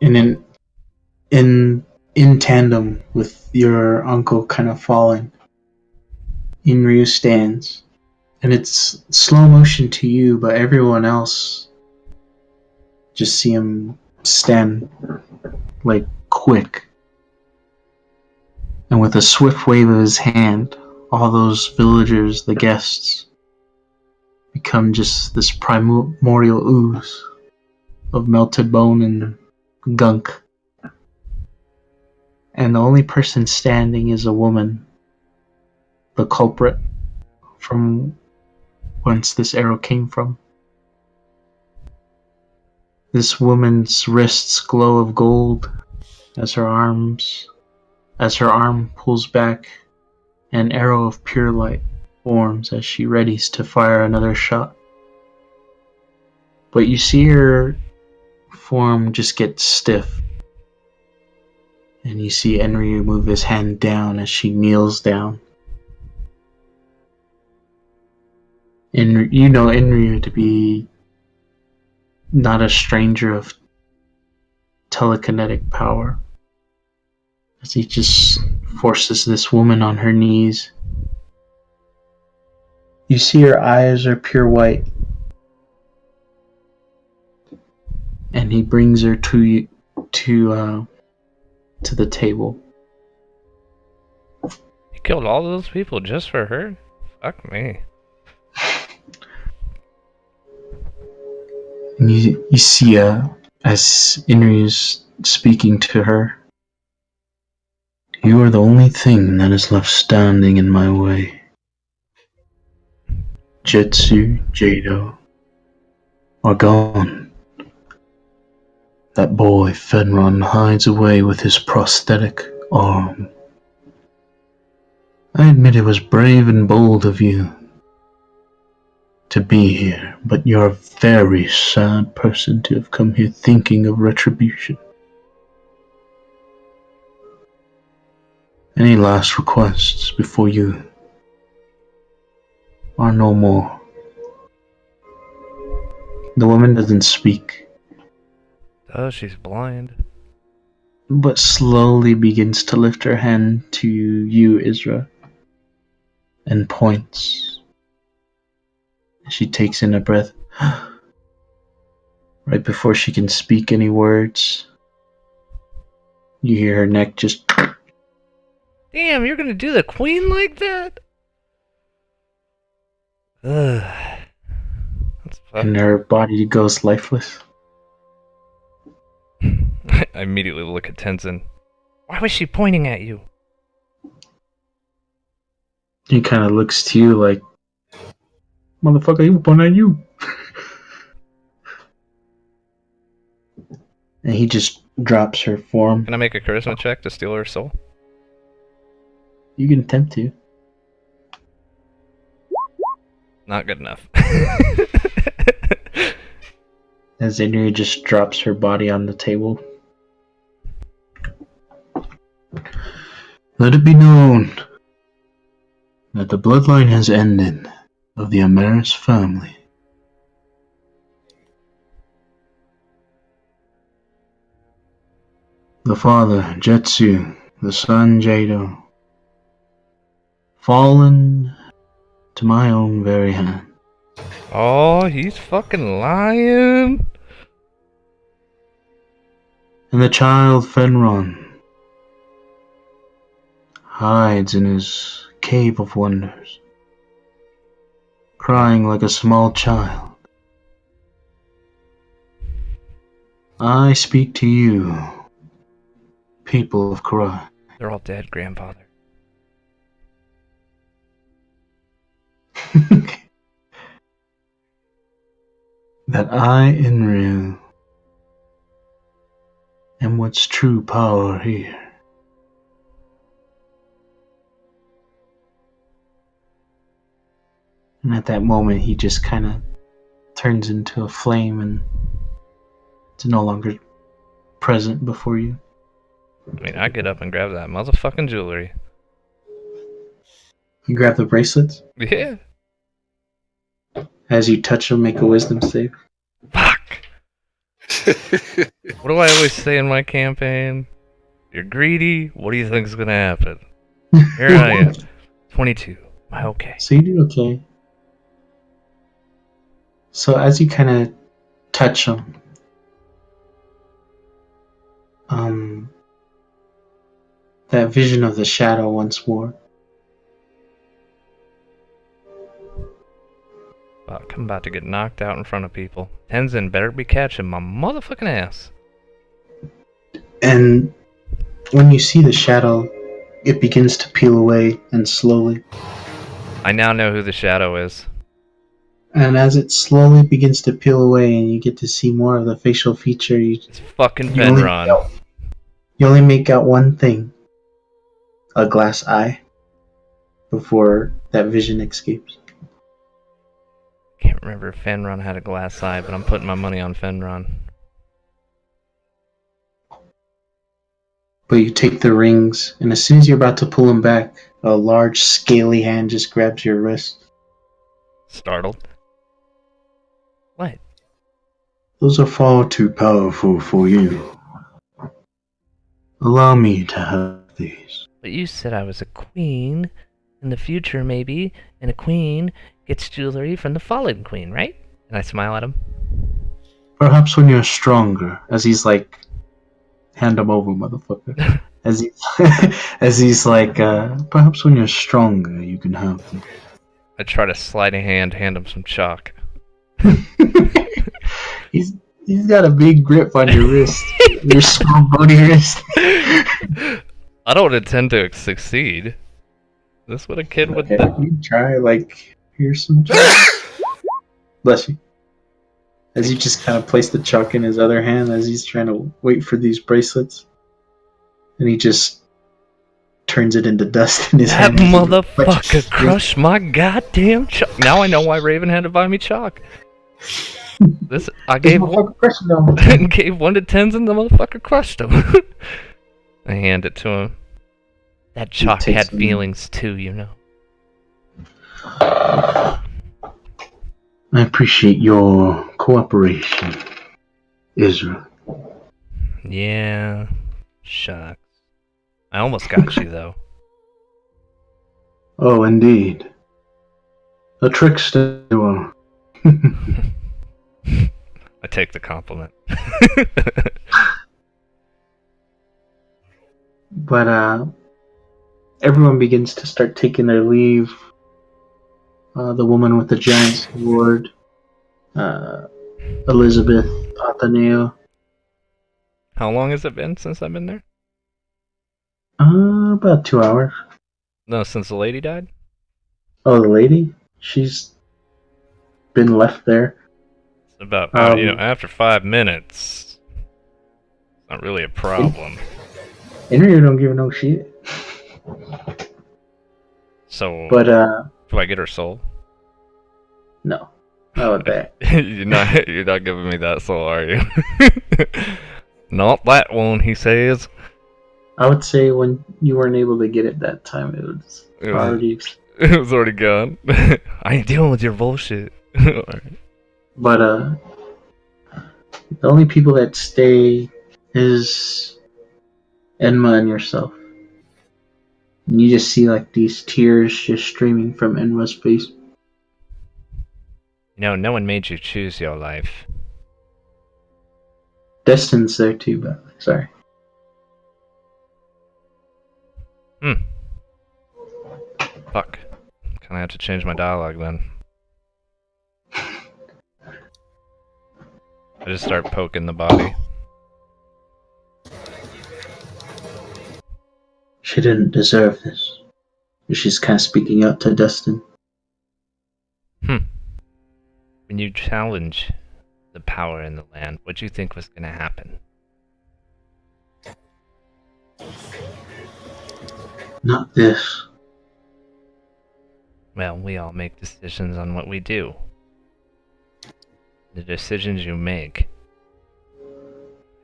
And in tandem with your uncle kind of falling, Enryuu stands, and it's slow motion to you, but everyone else just see him stand like quick. And with a swift wave of his hand, all those villagers, the guests, become just this primordial ooze of melted bone and gunk. And the only person standing is a woman, the culprit from whence this arrow came from. This woman's wrists glow of gold as her arm pulls back, an arrow of pure light forms as she readies to fire another shot. But you see her form just get stiff, and you see Enryuu move his hand down as she kneels down. And you know Enryuu to be not a stranger of telekinetic power, as he just forces this woman on her knees. You see her eyes are pure white, and he brings her to the table. You killed all those people just for her? Fuck me. And you see as Enryuu's speaking to her, "You are the only thing that is left standing in my way. Jetsu, Jado are gone. That boy, Fenron, hides away with his prosthetic arm. I admit it was brave and bold of you to be here, but you're a very sad person to have come here thinking of retribution. Any last requests before you are no more? The woman doesn't speak, Oh, she's blind. but slowly begins to lift her hand to you, Izra, and points. She takes in a breath. Right before she can speak any words, you hear her neck just... Damn, you're gonna do the queen like that? Ugh. That's and fucked. her body goes lifeless. I immediately look at Tenzin. Why was she pointing at you? He kind of looks to you like, motherfucker, he was pointing at you. And he just drops her form. Can I make a charisma check to steal her soul? You can attempt to. Not good enough. As Enryuu just drops her body on the table. Let it be known that the bloodline has ended of the Amaris family. The father, Jetsu, the son, Jado, fallen to my own very hand. Oh, he's fucking lying. And the child, Fenron, hides in his cave of wonders, crying like a small child. I speak to you, people of Karai. They're all dead, grandfather. That I, Enryuu, am what's true power here. And at that moment, he just kind of turns into a flame and it's no longer present before you. I mean, I get up and grab that motherfucking jewelry. You grab the bracelets. Yeah. As you touch them, make a wisdom save. Fuck. What do I always say in my campaign? You're greedy. What do you think is gonna happen? Here I am. 22. Am I okay? So you do okay. So as you kind of touch them, that vision of the shadow once more. Fuck, I'm about to get knocked out in front of people. Tenzin better be catching my motherfucking ass. And when you see the shadow, it begins to peel away and slowly. I now know who the shadow is. And as it slowly begins to peel away and you get to see more of the facial feature, It's fucking you only Fenron. you only make out one thing. A glass eye. Before that vision escapes. Can't remember if Fenron had a glass eye, but I'm putting my money on Fenron. But you take the rings, and as soon as you're about to pull them back, a large scaly hand just grabs your wrist. Startled. What? Those are far too powerful for you. Allow me to have these. But you said I was a queen. In the future, maybe. And a queen gets jewelry from the fallen queen, right? And I smile at him. Perhaps when you're stronger, as he's like, hand him over, motherfucker. as he's like, perhaps when you're stronger, you can have them. I try to slide a hand him some chalk. He's got a big grip on your wrist, your small bony wrist. I don't intend to succeed. Is this what a kid would do? You try, like, here's some chalk. Bless you. As you just kind of place the chalk in his other hand as he's trying to wait for these bracelets. And he just turns it into dust in his That hand. motherfucker crushed my goddamn chalk. Now I know why Raven had to buy me chalk. This I gave one, gave 1 to 10s and the motherfucker crushed him. I hand it to him. That chalk had feelings too, you know. I appreciate your cooperation, Izra. Yeah, shucks. I almost got you though. Oh, indeed. A trickster you are. I take the compliment. But everyone begins to start taking their leave. The woman with the giant sword, Elizabeth, Ateneo. How long has it been since I've been there? About 2 hours. No, since the lady died? Oh, the lady? She's been left there. It's about, after 5 minutes. It's not really a problem. Enryuu don't give no shit. So, But, do I get her soul? no. Not with that. You're not giving me that soul, are you? Not that one, he says. I would say when you weren't able to get it that time, it was already... It was already gone. I ain't dealing with your bullshit. But, the only people that stay is Enma and yourself. And you just see, like, these tears just streaming from Enma's face. You know, no one made you choose your life. Destin's there too, but sorry. Fuck. Kinda have to change my dialogue then. I just start poking the body. She didn't deserve this. She's kind of speaking out to Destin. When you challenge the power in the land, what do you think was gonna happen? Not this. Well, we all make decisions on what we do. The decisions you make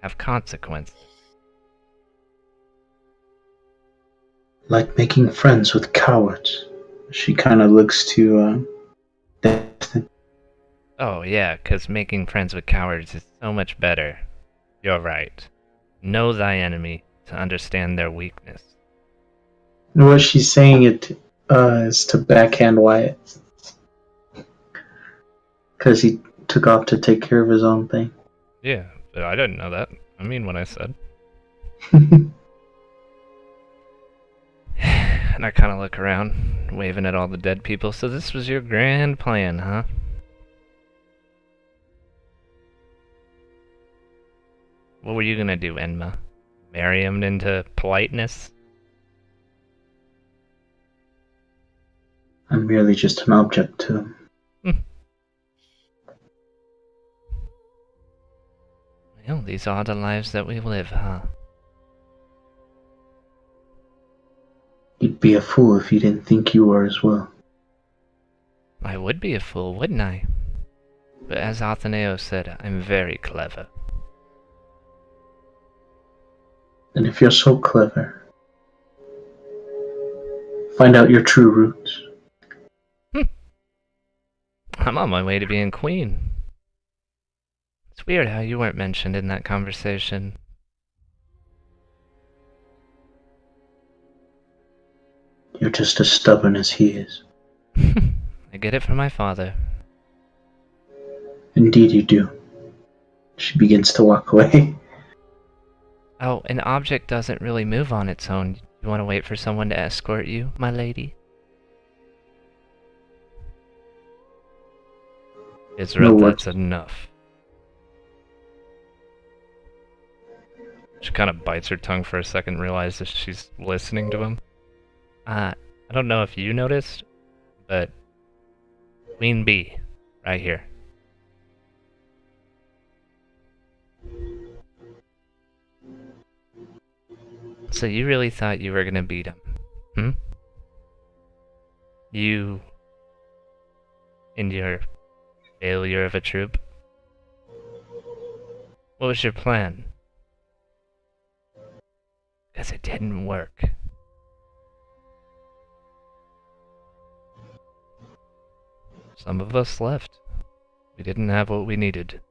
have consequences. Like making friends with cowards. She kind of looks to Destin. Oh yeah, 'cause making friends with cowards is so much better. You're right. Know thy enemy to understand their weakness. And what she's saying is to backhand Wyatt. Because he took off to take care of his own thing. Yeah, but I didn't know that. I mean what I said. And I kind of look around, waving at all the dead people. So this was your grand plan, huh? What were you gonna do, Enma? Marry him into politeness? I'm merely just an object to him. Well, these are the lives that we live, huh? You'd be a fool if you didn't think you were as well. I would be a fool, wouldn't I? But as Ateneo said, I'm very clever. And if you're so clever, find out your true roots. I'm on my way to being queen. It's weird how you weren't mentioned in that conversation. You're just as stubborn as he is. I get it from my father. Indeed you do. She begins to walk away. Oh, an object doesn't really move on its own. You want to wait for someone to escort you, my lady? Izra, No that's words. enough. She kind of bites her tongue for a second, realizes she's listening to him. I don't know if you noticed, but Queen Bee, right here. So you really thought you were gonna beat him? Hmm? You and your failure of a troop? What was your plan? Because it didn't work. Some of us left. We didn't have what we needed.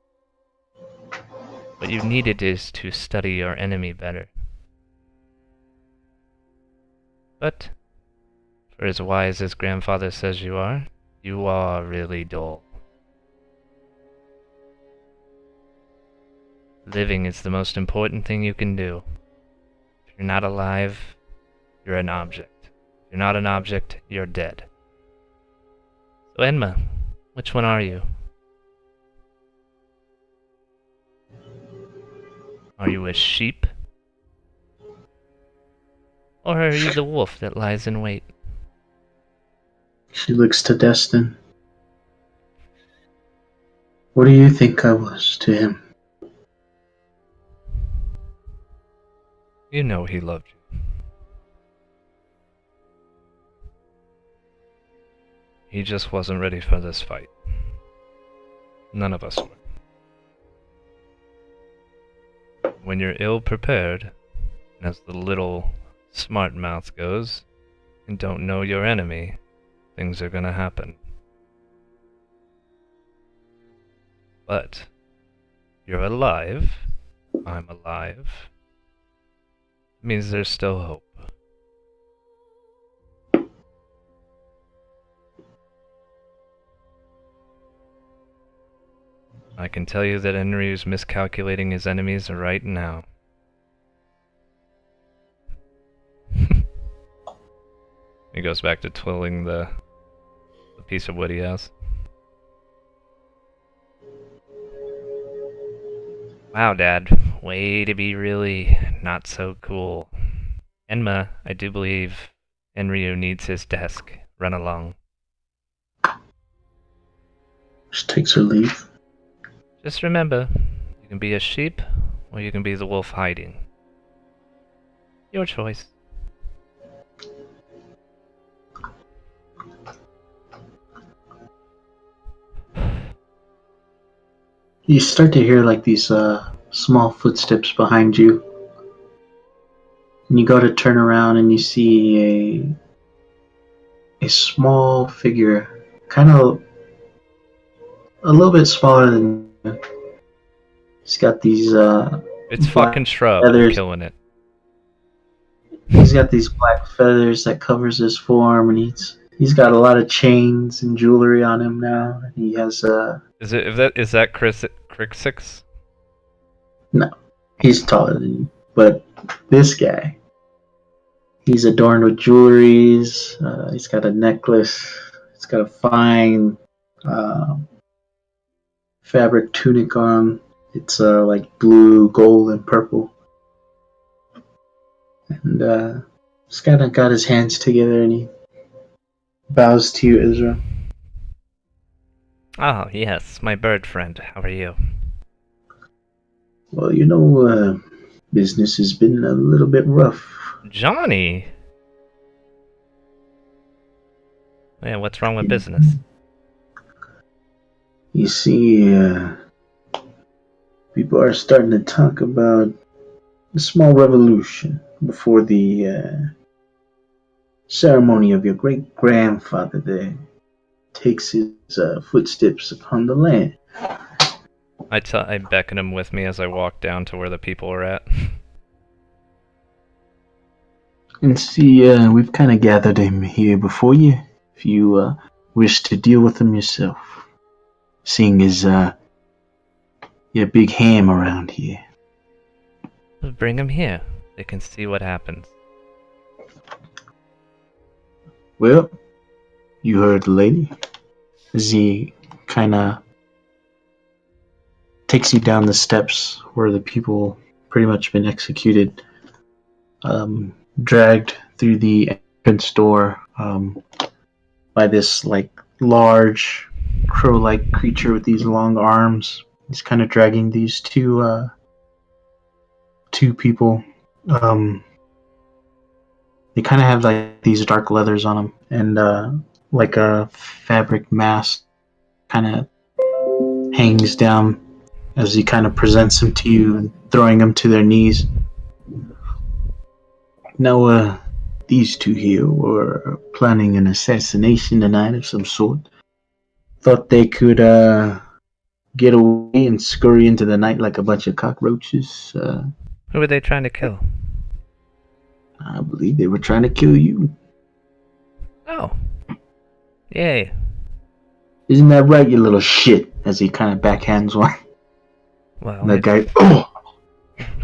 What you needed is to study your enemy better. But, for as wise as grandfather says you are really dull. Living is the most important thing you can do. If you're not alive, you're an object. If you're not an object, you're dead. So Enma, which one are you? Are you a sheep? Or are you the wolf that lies in wait? She looks to Destin. What do you think I was to him? You know he loved you. He just wasn't ready for this fight. None of us were. When you're ill prepared, and as the little smart mouth goes, and don't know your enemy, things are gonna happen. But you're alive. I'm alive. It means there's still hope. I can tell you that Enryuu's miscalculating his enemies right now. He goes back to twirling the piece of wood he has. Wow, Dad. Way to be really not so cool. Enma, I do believe Enryuu needs his desk. Run along. She takes her leave. Just remember, you can be a sheep, or you can be the wolf hiding. Your choice. You start to hear like these small footsteps behind you. And you go to turn around and you see a small figure, kind of a little bit smaller than you. He's got these It's black fucking Shrub. I'm feathers. killing it. He's got these black feathers that covers his form, and he's got a lot of chains and jewelry on him now. And he has Is that Crixix? no, he's taller than you, but this guy, he's adorned with jewelries. He's got a necklace. He's got a fine fabric tunic on. It's like blue, gold, and purple. And he's kind of got his hands together and he bows to you, Izra. Oh, yes, my bird friend. How are you? Well, business has been a little bit rough. Johnny! Yeah, what's wrong with business? You see, people are starting to talk about a small revolution before the ceremony of your great grandfather there takes his footsteps upon the land. I beckon him with me as I walk down to where the people are at. And see, we've kind of gathered him here before you, if you wish to deal with him yourself. Seeing as your big ham around here. Bring him here. They can see what happens. Well, you heard the lady. As he kind of takes you down the steps where the people pretty much been executed, dragged through the entrance door by this like large crow-like creature with these long arms. He's kind of dragging these two people. They kind of have like these dark leathers on them, and like a fabric mask kind of hangs down as he kind of presents them to you and throwing them to their knees. Now, these two here were planning an assassination tonight of some sort. Thought they could get away and scurry into the night like a bunch of cockroaches. Who were they trying to kill? I believe they were trying to kill you. Oh. Yay. Isn't that right, you little shit? As he kind of backhands one. Well, That guy. Oh!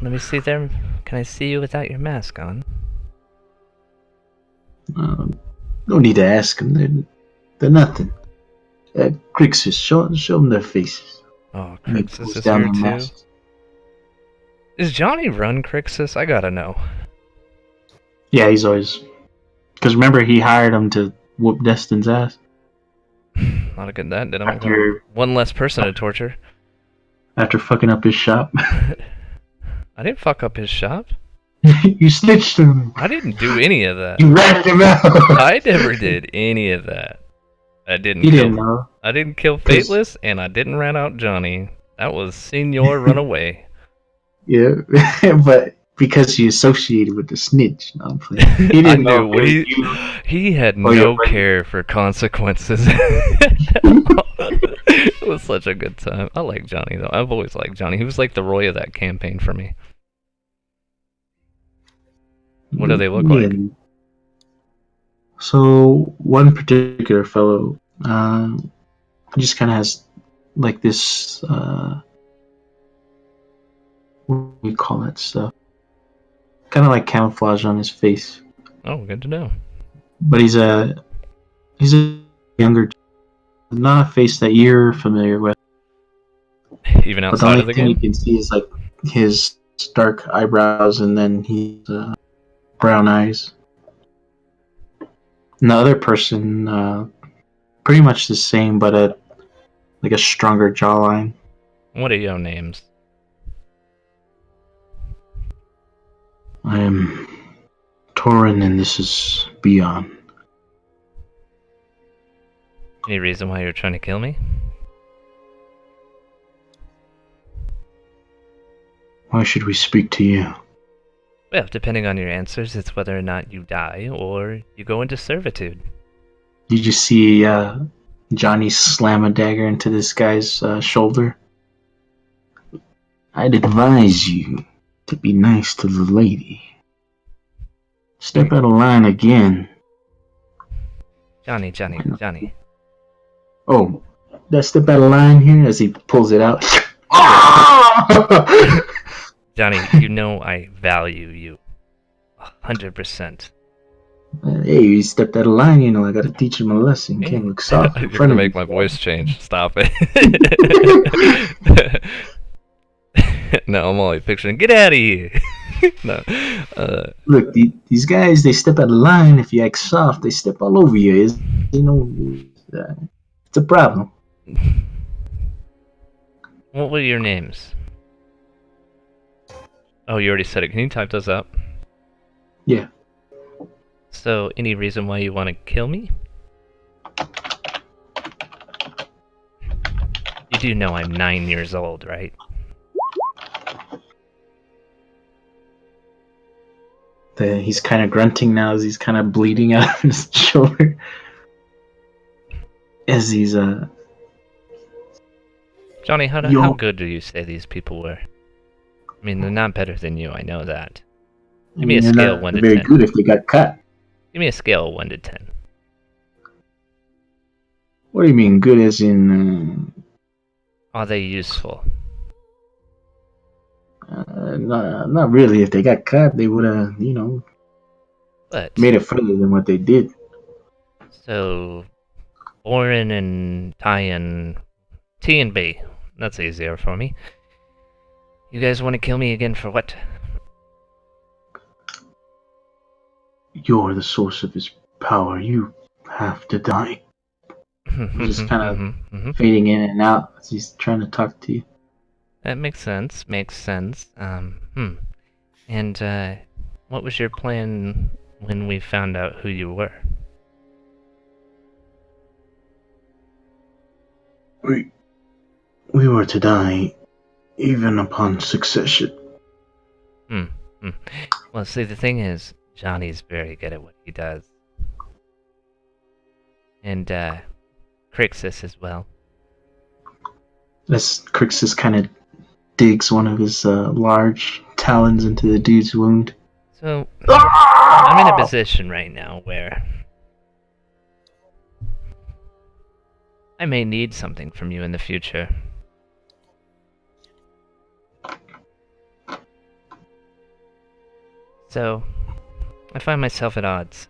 let me see them. Can I see you without your mask on? No need to ask them. They're nothing. Crixus, show them their faces. Oh, And he Crixus pulls is down here their too. masks. Is Johnny run Crixus? I gotta know. Yeah, he's always. Because remember, he hired him to whoop Destin's ass. Not a good that, did I? After- One less person to torture. After fucking up his shop. I didn't fuck up his shop. You snitched on him. I didn't do any of that. You ratted him out. I never did any of that. I didn't He kill. didn't know. I didn't kill Fateless, and I didn't rat out Johnny. That was Senor Runaway. Yeah, but because he associated with the snitch. No, I'm playing. He I didn't knew know. he had Oh, no yeah, right. care for consequences. It was such a good time. I like Johnny though. I've always liked Johnny. He was like the Roy of that campaign for me. What do they look like? So one particular fellow, just kind of has like this. What do you call that stuff? Kind of like camouflage on his face, Oh, good to know. but he's a younger, not a face that you're familiar with. Even But the outside only of the thing you game. can see is like his dark eyebrows, and then he's brown eyes. And the other person, pretty much the same, but like a stronger jawline. What are your names? I am Torin, and this is Beyond. Any reason why you're trying to kill me? Why should we speak to you? Well, depending on your answers, it's whether or not you die or you go into servitude. You just see Johnny slam a dagger into this guy's shoulder. I'd advise you to be nice to the lady. Step out of line again. Johnny. Oh, that step out of line here as he pulls it out. Johnny, you know I value you. 100%. Hey, he stepped out of line, you know, I gotta teach him a lesson. Can't look soft in You're front gonna of make me. my voice change. Stop it. No, I'm only picturing. Get out of here. No. Look, these guys, they step out of line. If you act soft, they step all over you. It's a problem. What were your names? Oh, you already said it. Can you type those up? Yeah. So, any reason why you want to kill me? You do know I'm 9 years old, right? He's kind of grunting now as he's kind of bleeding out of his shoulder. As he's Johnny, how Yo. good do you say these people were? I mean, they're not better than you, I know that. I Give me a mean, they're scale not 1 to very 10. good if they got cut. Give me a scale of 1 to 10. What do you mean, good as in? Are they useful? Not really. If they got cut, they would have, But, made it further than what they did. so, Orin and Tyan, T and B. That's easier for me. You guys want to kill me again for what? You're the source of his power. You have to die. Just kind of fading in and out as he's trying to talk to you. That makes sense. And what was your plan when we found out who you were. We were to die even upon succession. Well, see, the thing is, Johnny's very good at what he does. And, Crixus as well. As Crixus kind of digs one of his large talons into the dude's wound. So, I'm in a position right now where I may need something from you in the future. So, I find myself at odds.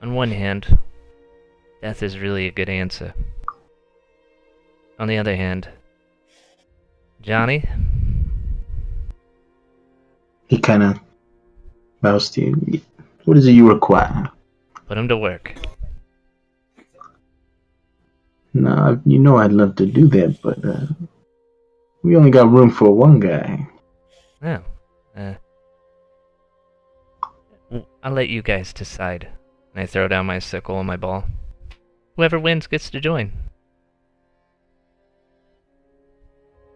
On one hand, death is really a good answer. On the other hand, Johnny? He kind of bows to you. What is it you require? Put him to work. No, you know I'd love to do that, but we only got room for one guy. Oh, I'll let you guys decide. And I throw down my sickle and my ball. Whoever wins gets to join.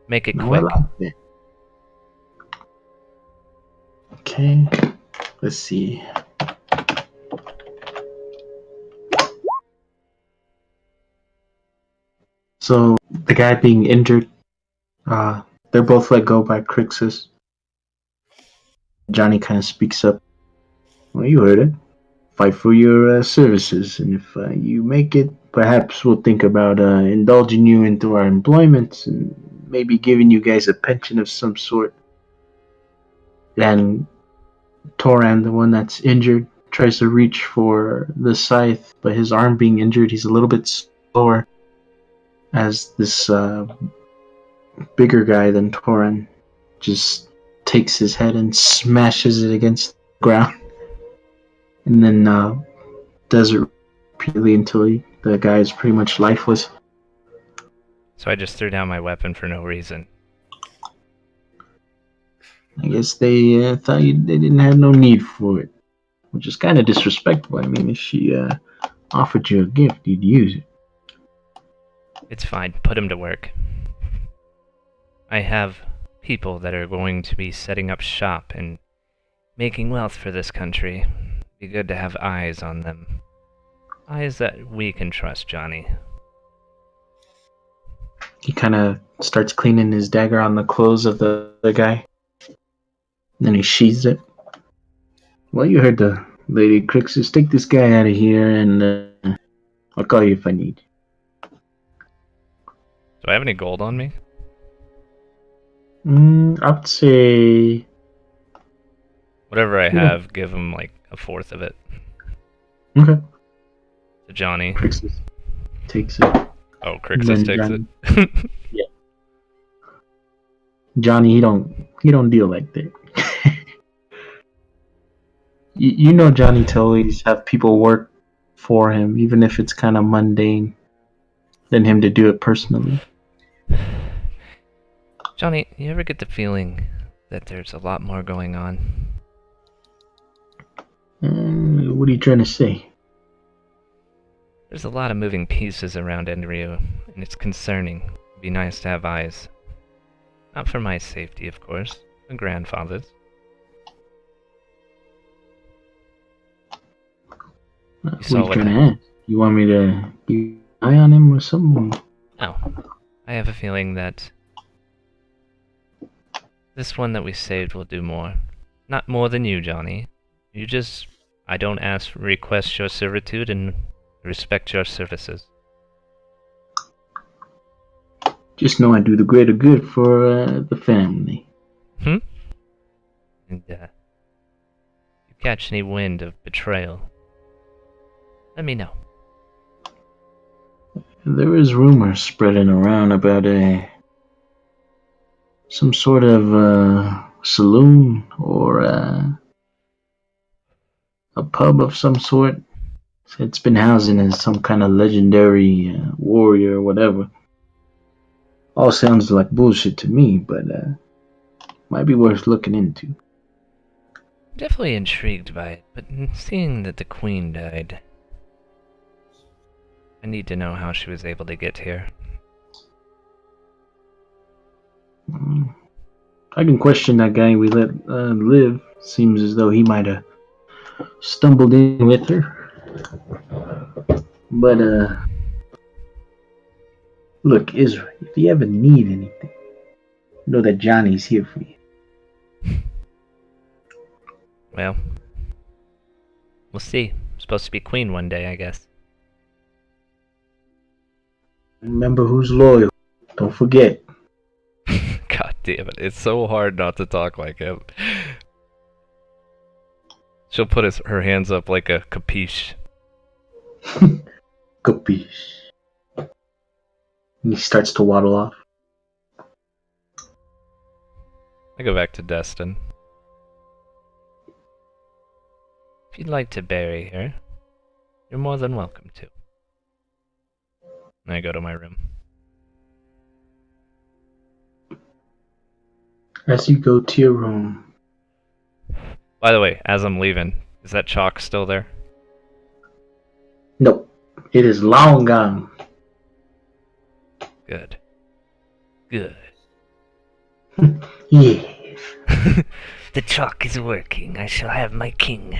Make it quick. Okay, let's see. So the guy being injured, they're both let go by Crixus. Johnny kind of speaks up. Well, you heard it. Fight for your services, and if you make it, perhaps we'll think about indulging you into our employment and maybe giving you guys a pension of some sort. And Toran, the one that's injured, tries to reach for the scythe, but his arm being injured, he's a little bit slower as this bigger guy than Toran just takes his head and smashes it against the ground. And then does it repeatedly until the guy is pretty much lifeless. So I just threw down my weapon for no reason. I guess they thought they didn't have no need for it, which is kind of disrespectful. I mean, if she offered you a gift, you'd use it. It's fine. Put him to work. I have people that are going to be setting up shop and making wealth for this country. Be good to have eyes on them. Eyes that we can trust, Johnny. He kind of starts cleaning his dagger on the clothes of the other guy. Then he sheathes it. Well, you heard the lady Crixus. Take this guy out of here, and I'll call you if I need. Do I have any gold on me? I would say Whatever I have, give him like a fourth of it. okay. To Johnny. Crixus takes it. Oh, Crixus takes Johnny, it. Yeah. Johnny, he don't deal like that. You know Johnny to always have people work for him, even if it's kind of mundane, than him to do it personally. Johnny, you ever get the feeling that there's a lot more going on? What are you trying to say? There's a lot of moving pieces around Enryuu, and it's concerning. It'd be nice to have eyes. Not for my safety, of course, my grandfather's. What are you trying to ask? You want me to keep an eye on him or something? No. I have a feeling that this one that we saved will do more. Not more than you, Johnny. I don't request your servitude and respect your services. Just know I do the greater good for the family. And, if you catch any wind of betrayal, let me know. There is rumors spreading around about some sort of saloon or a pub of some sort. It's been housing as some kind of legendary warrior or whatever. All sounds like bullshit to me, but might be worth looking into. Definitely intrigued by it, but seeing that the queen died, I need to know how she was able to get here. I can question that guy we let live. Seems as though he might have stumbled in with her. But look, Izra, if you ever need anything, know that Johnny's here for you. Well, we'll see. Supposed to be queen one day, I guess. Remember who's loyal. Don't forget. God damn it. It's so hard not to talk like him. She'll put her hands up like a capiche. Capiche. And he starts to waddle off. I go back to Destin. If you'd like to bury her, you're more than welcome to. And I go to my room. As you go to your room. By the way, as I'm leaving, is that chalk still there? Nope. It is long gone. Good. Good. Yeah. The chalk is working. I shall have my king.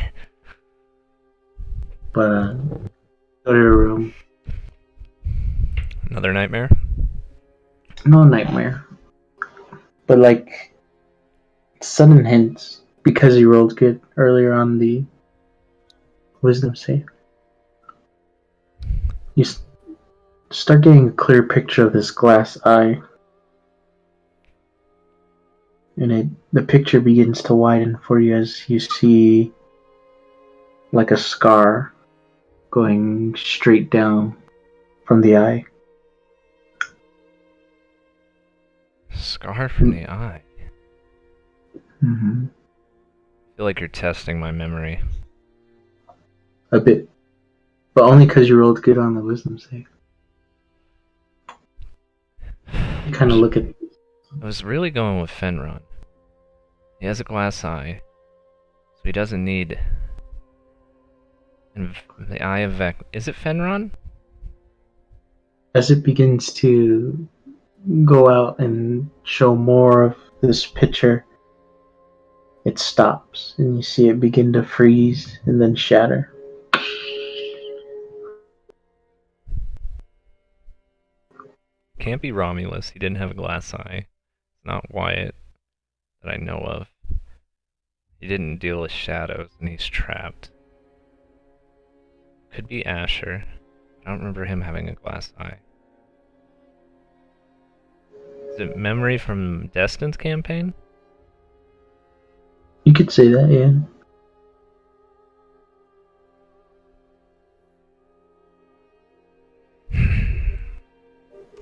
But go to your room. Another nightmare? No nightmare. But like sudden hints because you rolled good earlier on the wisdom save. You start getting a clear picture of this glass eye. And the picture begins to widen for you as you see like a scar going straight down from the eye. Scar from the eye. Mm-hmm. I feel like you're testing my memory. A bit. But only because you rolled good on the wisdom save. You kind of look at... I was really going with Fenron. He has a glass eye, so he doesn't need... the eye of Vec... Is it Fenron? As it begins to go out and show more of this picture, it stops, and you see it begin to freeze and then shatter. Can't be Romulus. He didn't have a glass eye. Not Wyatt that I know of. He didn't deal with shadows, and he's trapped. Could be Asher. I don't remember him having a glass eye. Is it memory from Destin's campaign? You could say that, yeah.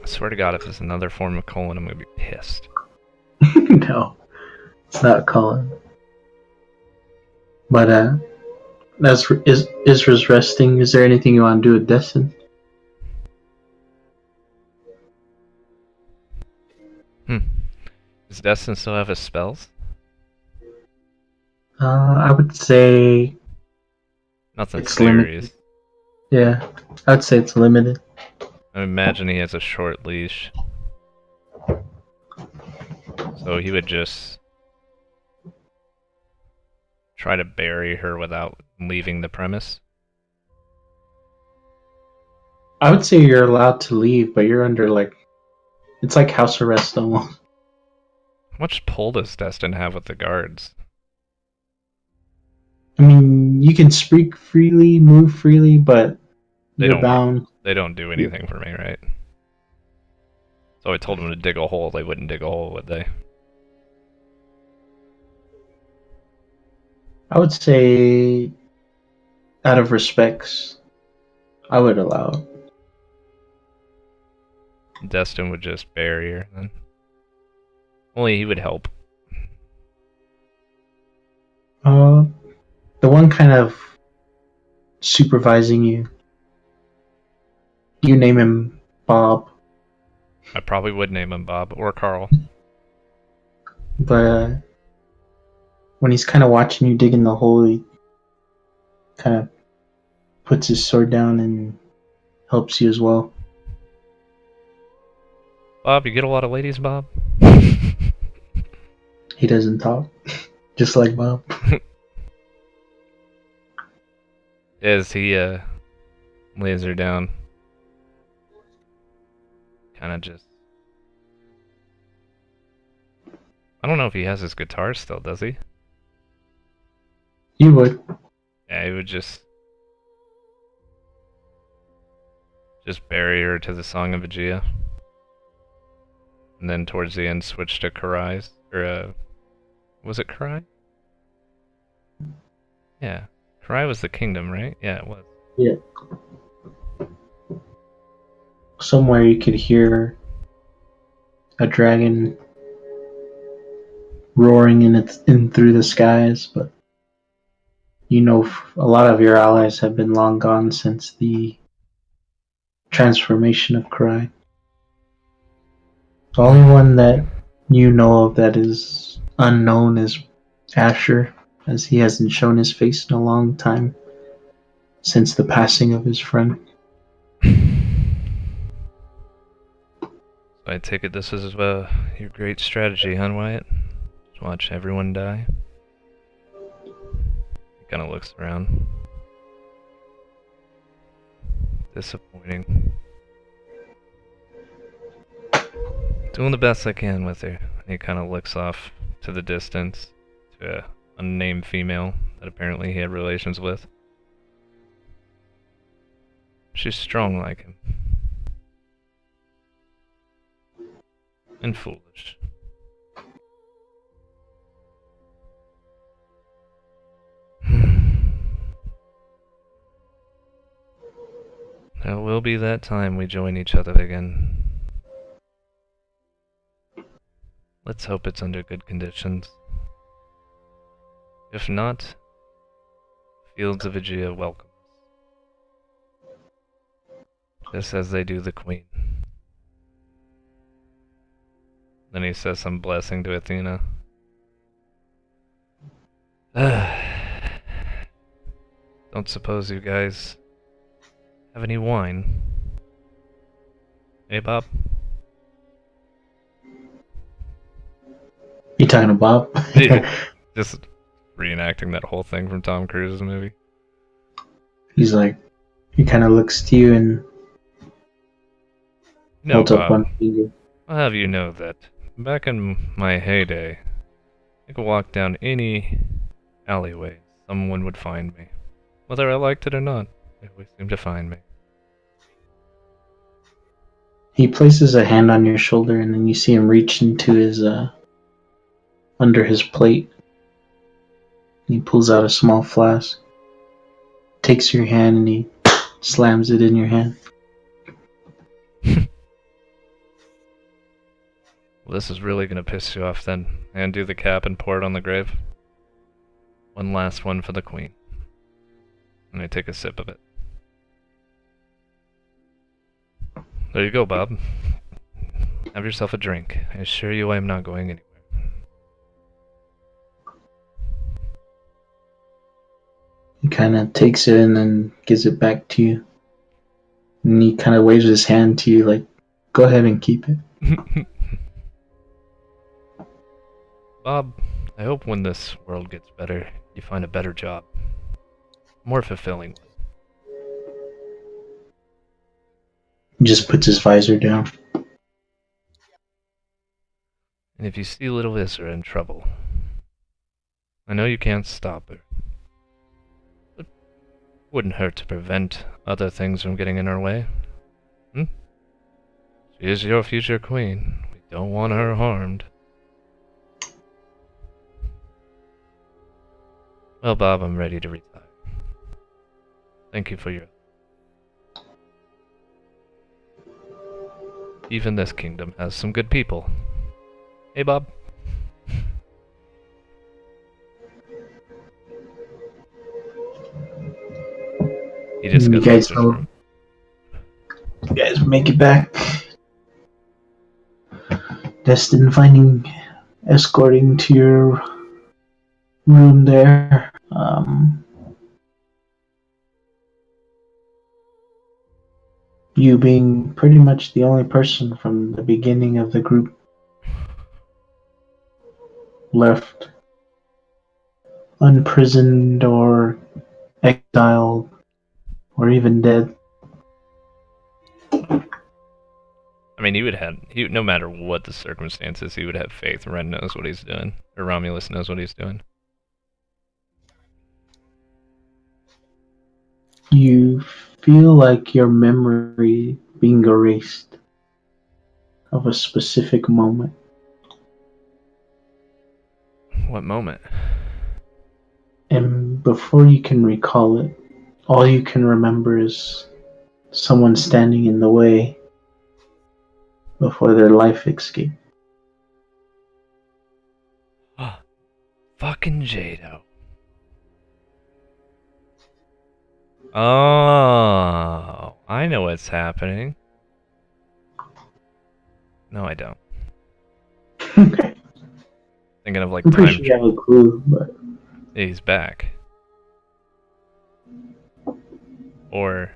I swear to God, if it's another form of Colin, I'm gonna be pissed. No, it's not Colin. But as for Izra's resting, is there anything you want to do with Destin? Does Destin still have his spells? I would say Nothing it's serious. limited. Yeah, I'd say it's limited. I imagine he has a short leash. So he would just try to bury her without leaving the premise. I would say you're allowed to leave, but you're under it's like house arrest almost. How much pull does Destin have with the guards? I mean, you can speak freely, move freely, but you're bound. They don't do anything for me, right? So I told them to dig a hole. They wouldn't dig a hole, would they? I would say, out of respects, I would allow it. Destin would just bury her then. Only he would help. The one kind of supervising you, you name him Bob, I probably would name him Bob or Carl. but When he's kind of watching you dig in the hole, he kind of puts his sword down and helps you as well. Bob, you get a lot of ladies, Bob? He doesn't talk, just like Bob. As he lays her down, kind of just... I don't know if he has his guitar still, does he? You would. Yeah, he would just bury her to the Song of Aegea. And then towards the end switch to Karai's, or was it Karai? Yeah. Karai was the kingdom, right? Yeah, it was. Yeah. Somewhere you could hear a dragon roaring in through the skies, but you know a lot of your allies have been long gone since the transformation of Karai. The only one that you know of that is unknown is Asher, as he hasn't shown his face in a long time since the passing of his friend. I take it this is your great strategy, huh, Wyatt? Just watch everyone die. He kind of looks around. Disappointing. Doing the best I can with her. And he kind of looks off to the distance to an unnamed female that apparently he had relations with. She's strong like him. And foolish. There will be that time we join each other again. Let's hope it's under good conditions. If not, Fields of Aegea welcome us. Just as they do the Queen. Then he says some blessing to Athena. Don't suppose you guys have any wine? Hey, Bob? You talking to Bob? Just reenacting that whole thing from Tom Cruise's movie. He's like, he kind of looks to you and No, holds up Bob. one finger. I'll have you know that back in my heyday, I could walk down any alleyway, someone would find me. Whether I liked it or not, they always seemed to find me. He places a hand on your shoulder, and then you see him reach into his under his plate. He pulls out a small flask, takes your hand, and he slams it in your hand. Well, this is really gonna piss you off then. Undo the cap and pour it on the grave. One last one for the Queen. And I take a sip of it. There you go, Bob. Have yourself a drink. I assure you I am not going anywhere. He kind of takes it and then gives it back to you. And he kind of waves his hand to you like, go ahead and keep it. Bob, I hope when this world gets better, you find a better job. More fulfilling one. He just puts his visor down. And if you see little Izra in trouble, I know you can't stop her. But wouldn't hurt to prevent other things from getting in her way. She is your future queen. We don't want her harmed. Well, Bob, I'm ready to retire. Thank you for your... Even this kingdom has some good people. Hey, Bob. He just You goes guys to his room. You guys make it back. Destin escorting to your room there. You being pretty much the only person from the beginning of the group left unprisoned or exiled or even dead. I mean, no matter what the circumstances, he would have faith. Ren knows what he's doing, or Romulus knows what he's doing. You feel like your memory being erased of a specific moment. What moment? And before you can recall it, all you can remember is someone standing in the way before their life escape. Fucking Jado. Oh, I know what's happening. No, I don't. Okay. Thinking of like I'm pretty time. sure you have a clue, but He's back. Or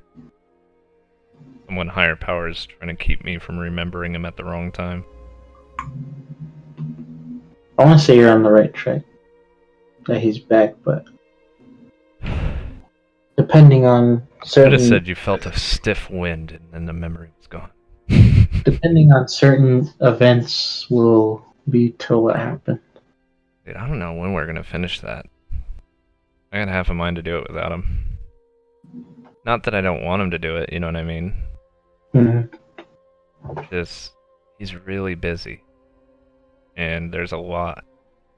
someone higher power is trying to keep me from remembering him at the wrong time. I want to say you're on the right track. That he's back, but depending on Should have certain said you felt a stiff wind and then the memory was gone. depending on certain events will be till what happened. Dude, I don't know when we're gonna finish that. I got half a mind to do it without him. Not that I don't want him to do it, you know what I mean? Mm-hmm. Just, he's really busy. And there's a lot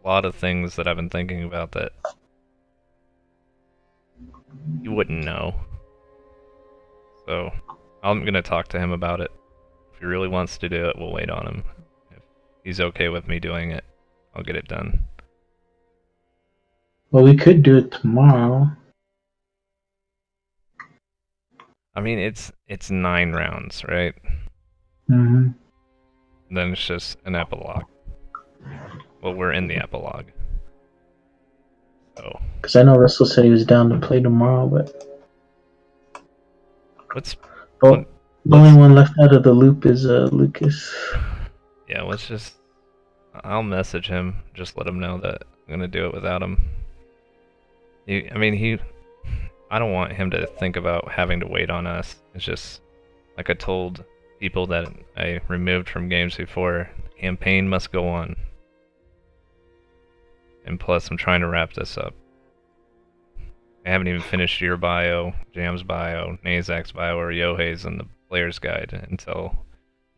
of things that I've been thinking about that you wouldn't know. So, I'm gonna talk to him about it. If he really wants to do it, we'll wait on him. If he's okay with me doing it, I'll get it done. Well, we could do it tomorrow. I mean, it's 9 rounds, right? Mm-hmm. Then it's just an epilogue. Well, we're in the epilogue. So, Because I know Russell said he was down to play tomorrow, but let's... the only one left out of the loop is Lucas. Yeah, let's just... I'll message him, just let him know that I'm gonna do it without him. I don't want him to think about having to wait on us. It's just, like I told people that I removed from games before, the campaign must go on. And plus, I'm trying to wrap this up. I haven't even finished your bio, Jam's bio, Nazak's bio, or Yohei's in the player's guide until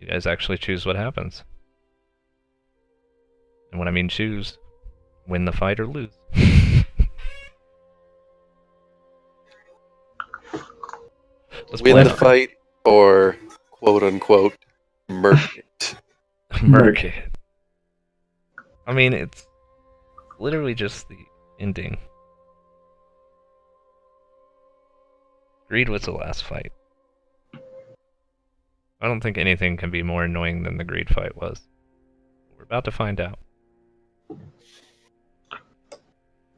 you guys actually choose what happens. And when I mean choose, win the fight or lose. Win the fight or quote unquote murk it. Murk it. I mean, it's literally just the ending. Greed was the last fight. I don't think anything can be more annoying than the Greed fight was. We're about to find out.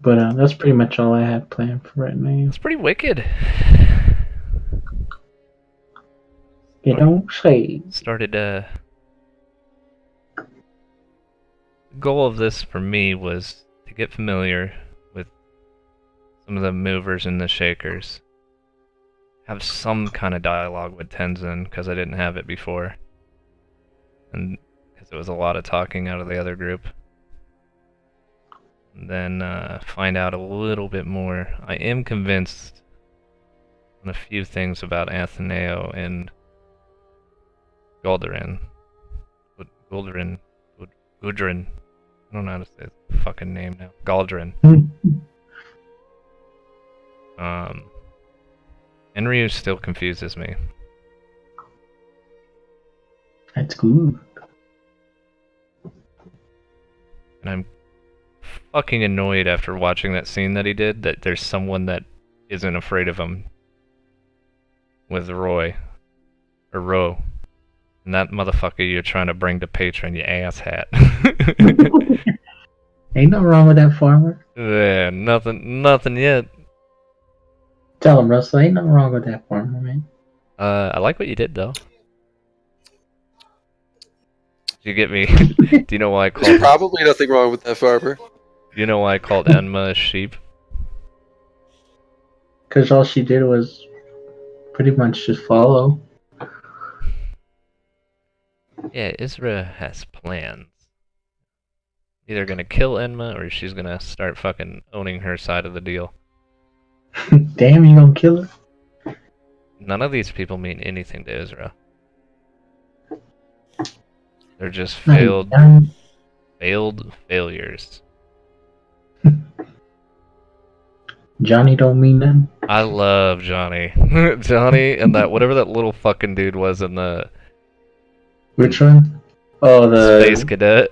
But that's pretty much all I had planned for right now. It's pretty wicked. You don't say. Started, the goal of this for me was to get familiar with some of the movers and the shakers. Have some kind of dialogue with Tenzin, because I didn't have it before. And because it was a lot of talking out of the other group. And then find out a little bit more. I am convinced on a few things about Atheneo and Gudrun. Gudrun. I don't know how to say his fucking name now. Galdrin. Enryuu still confuses me. That's good. And I'm fucking annoyed after watching that scene that he did that there's someone that isn't afraid of him. With Roy. Or Ro. And that motherfucker you're trying to bring to Patreon, you asshat. Ain't no wrong with that, farmer. Yeah, nothing yet. Tell him, Russell, ain't nothing wrong with that for him, man. I like what you did though. Did you get me? Do you know why I There's called? probably nothing wrong with that, Farber. Do you know why I called Enma a sheep? Because all she did was pretty much just follow. Yeah, Izra has plans. Either gonna kill Enma or she's gonna start fucking owning her side of the deal. Damn, you gonna kill her? None of these people mean anything to Izra. They're just failed failures. Johnny don't mean nothing. I love Johnny. Johnny and that whatever that little fucking dude was in the Which one? Oh, the Space Cadet.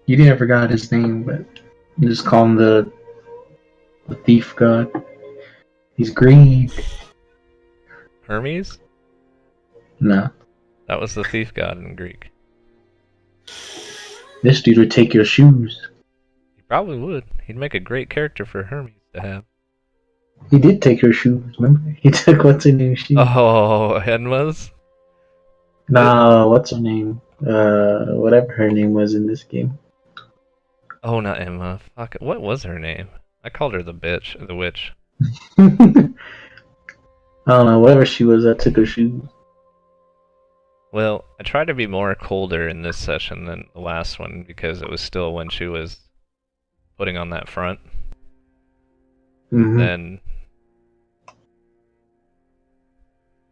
You didn't forgot his name, but you just call him the thief god. He's greed. Hermes? No, That was the thief god in Greek. this dude would take your shoes. He probably would. He'd make a great character for Hermes to have. He did take your shoes, remember? He took what's her name shoes. Oh, Enma's? Nah, what's her name? Whatever her name was in this game. Oh, not Emma. Fuck it. What was her name? I called her the bitch, the witch. I don't know, whatever she was, I took her shoes. Well, I tried to be more colder in this session than the last one because it was still when she was putting on that front. Mm-hmm. Then, I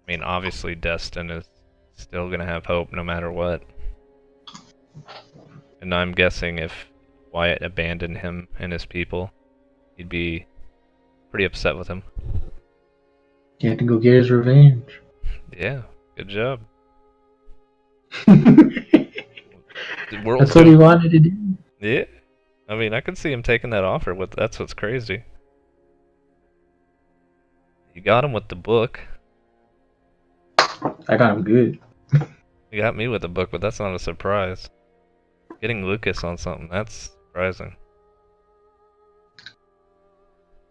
mean, obviously Destin is still gonna have hope no matter what. And I'm guessing if Wyatt abandoned him and his people, he'd be pretty upset with him. He had to go get his revenge. Yeah, good job. That's what he wanted to do. Yeah, I mean, I could see him taking that offer. That's what's crazy. You got him with the book. I got him good. You got me with the book, but that's not a surprise. Getting Lucas on something, that's surprising.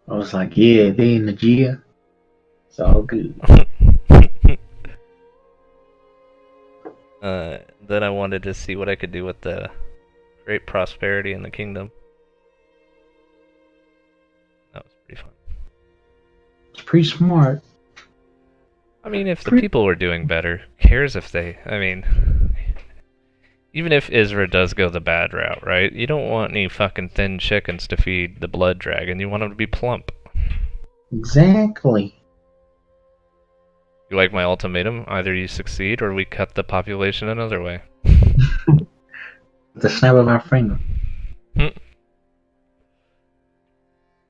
I was like, yeah, they in the Gia. It's all good. Then I wanted to see what I could do with the great prosperity in the kingdom. That was pretty fun. It's pretty smart. I mean, if the people were doing better, who cares if they... I mean... Even if Izra does go the bad route, right? You don't want any fucking thin chickens to feed the blood dragon. You want them to be plump. Exactly. You like my ultimatum? Either you succeed or we cut the population another way. The snap of our finger. Hmm.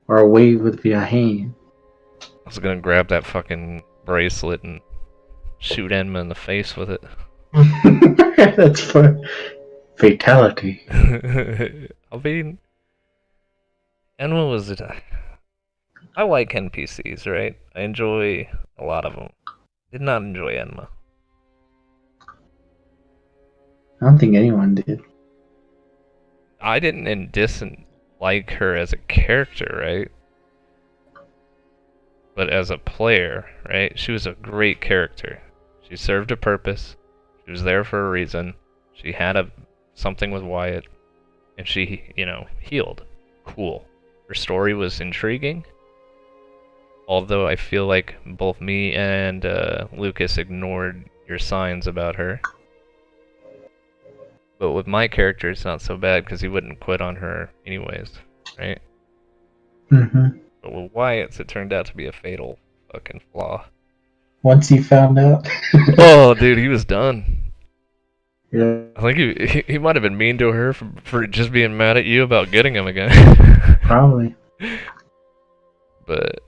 Or a wave with your hand. I was gonna grab that fucking bracelet and shoot Enma in the face with it. That's for fatality. I mean, Enma was... I like NPCs, right? I enjoy a lot of them. Did not enjoy Enma. I don't think anyone did. I didn't dislike her as a character, right? But as a player, right? She was a great character. She served a purpose. She was there for a reason. She had something with Wyatt. And she, healed. Cool. Her story was intriguing. Although I feel like both me and Lucas ignored your signs about her. But with my character, it's not so bad because he wouldn't quit on her anyways, right? Mm-hmm. But with Wyatt's, it turned out to be a fatal fucking flaw. Once he found out. Oh, dude, he was done. Yeah. I think he might have been mean to her for just being mad at you about getting him again. Probably. But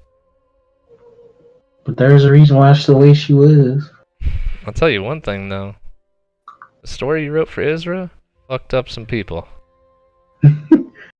there's a reason why she's the way she was. I'll tell you one thing though. The story you wrote for Izra fucked up some people.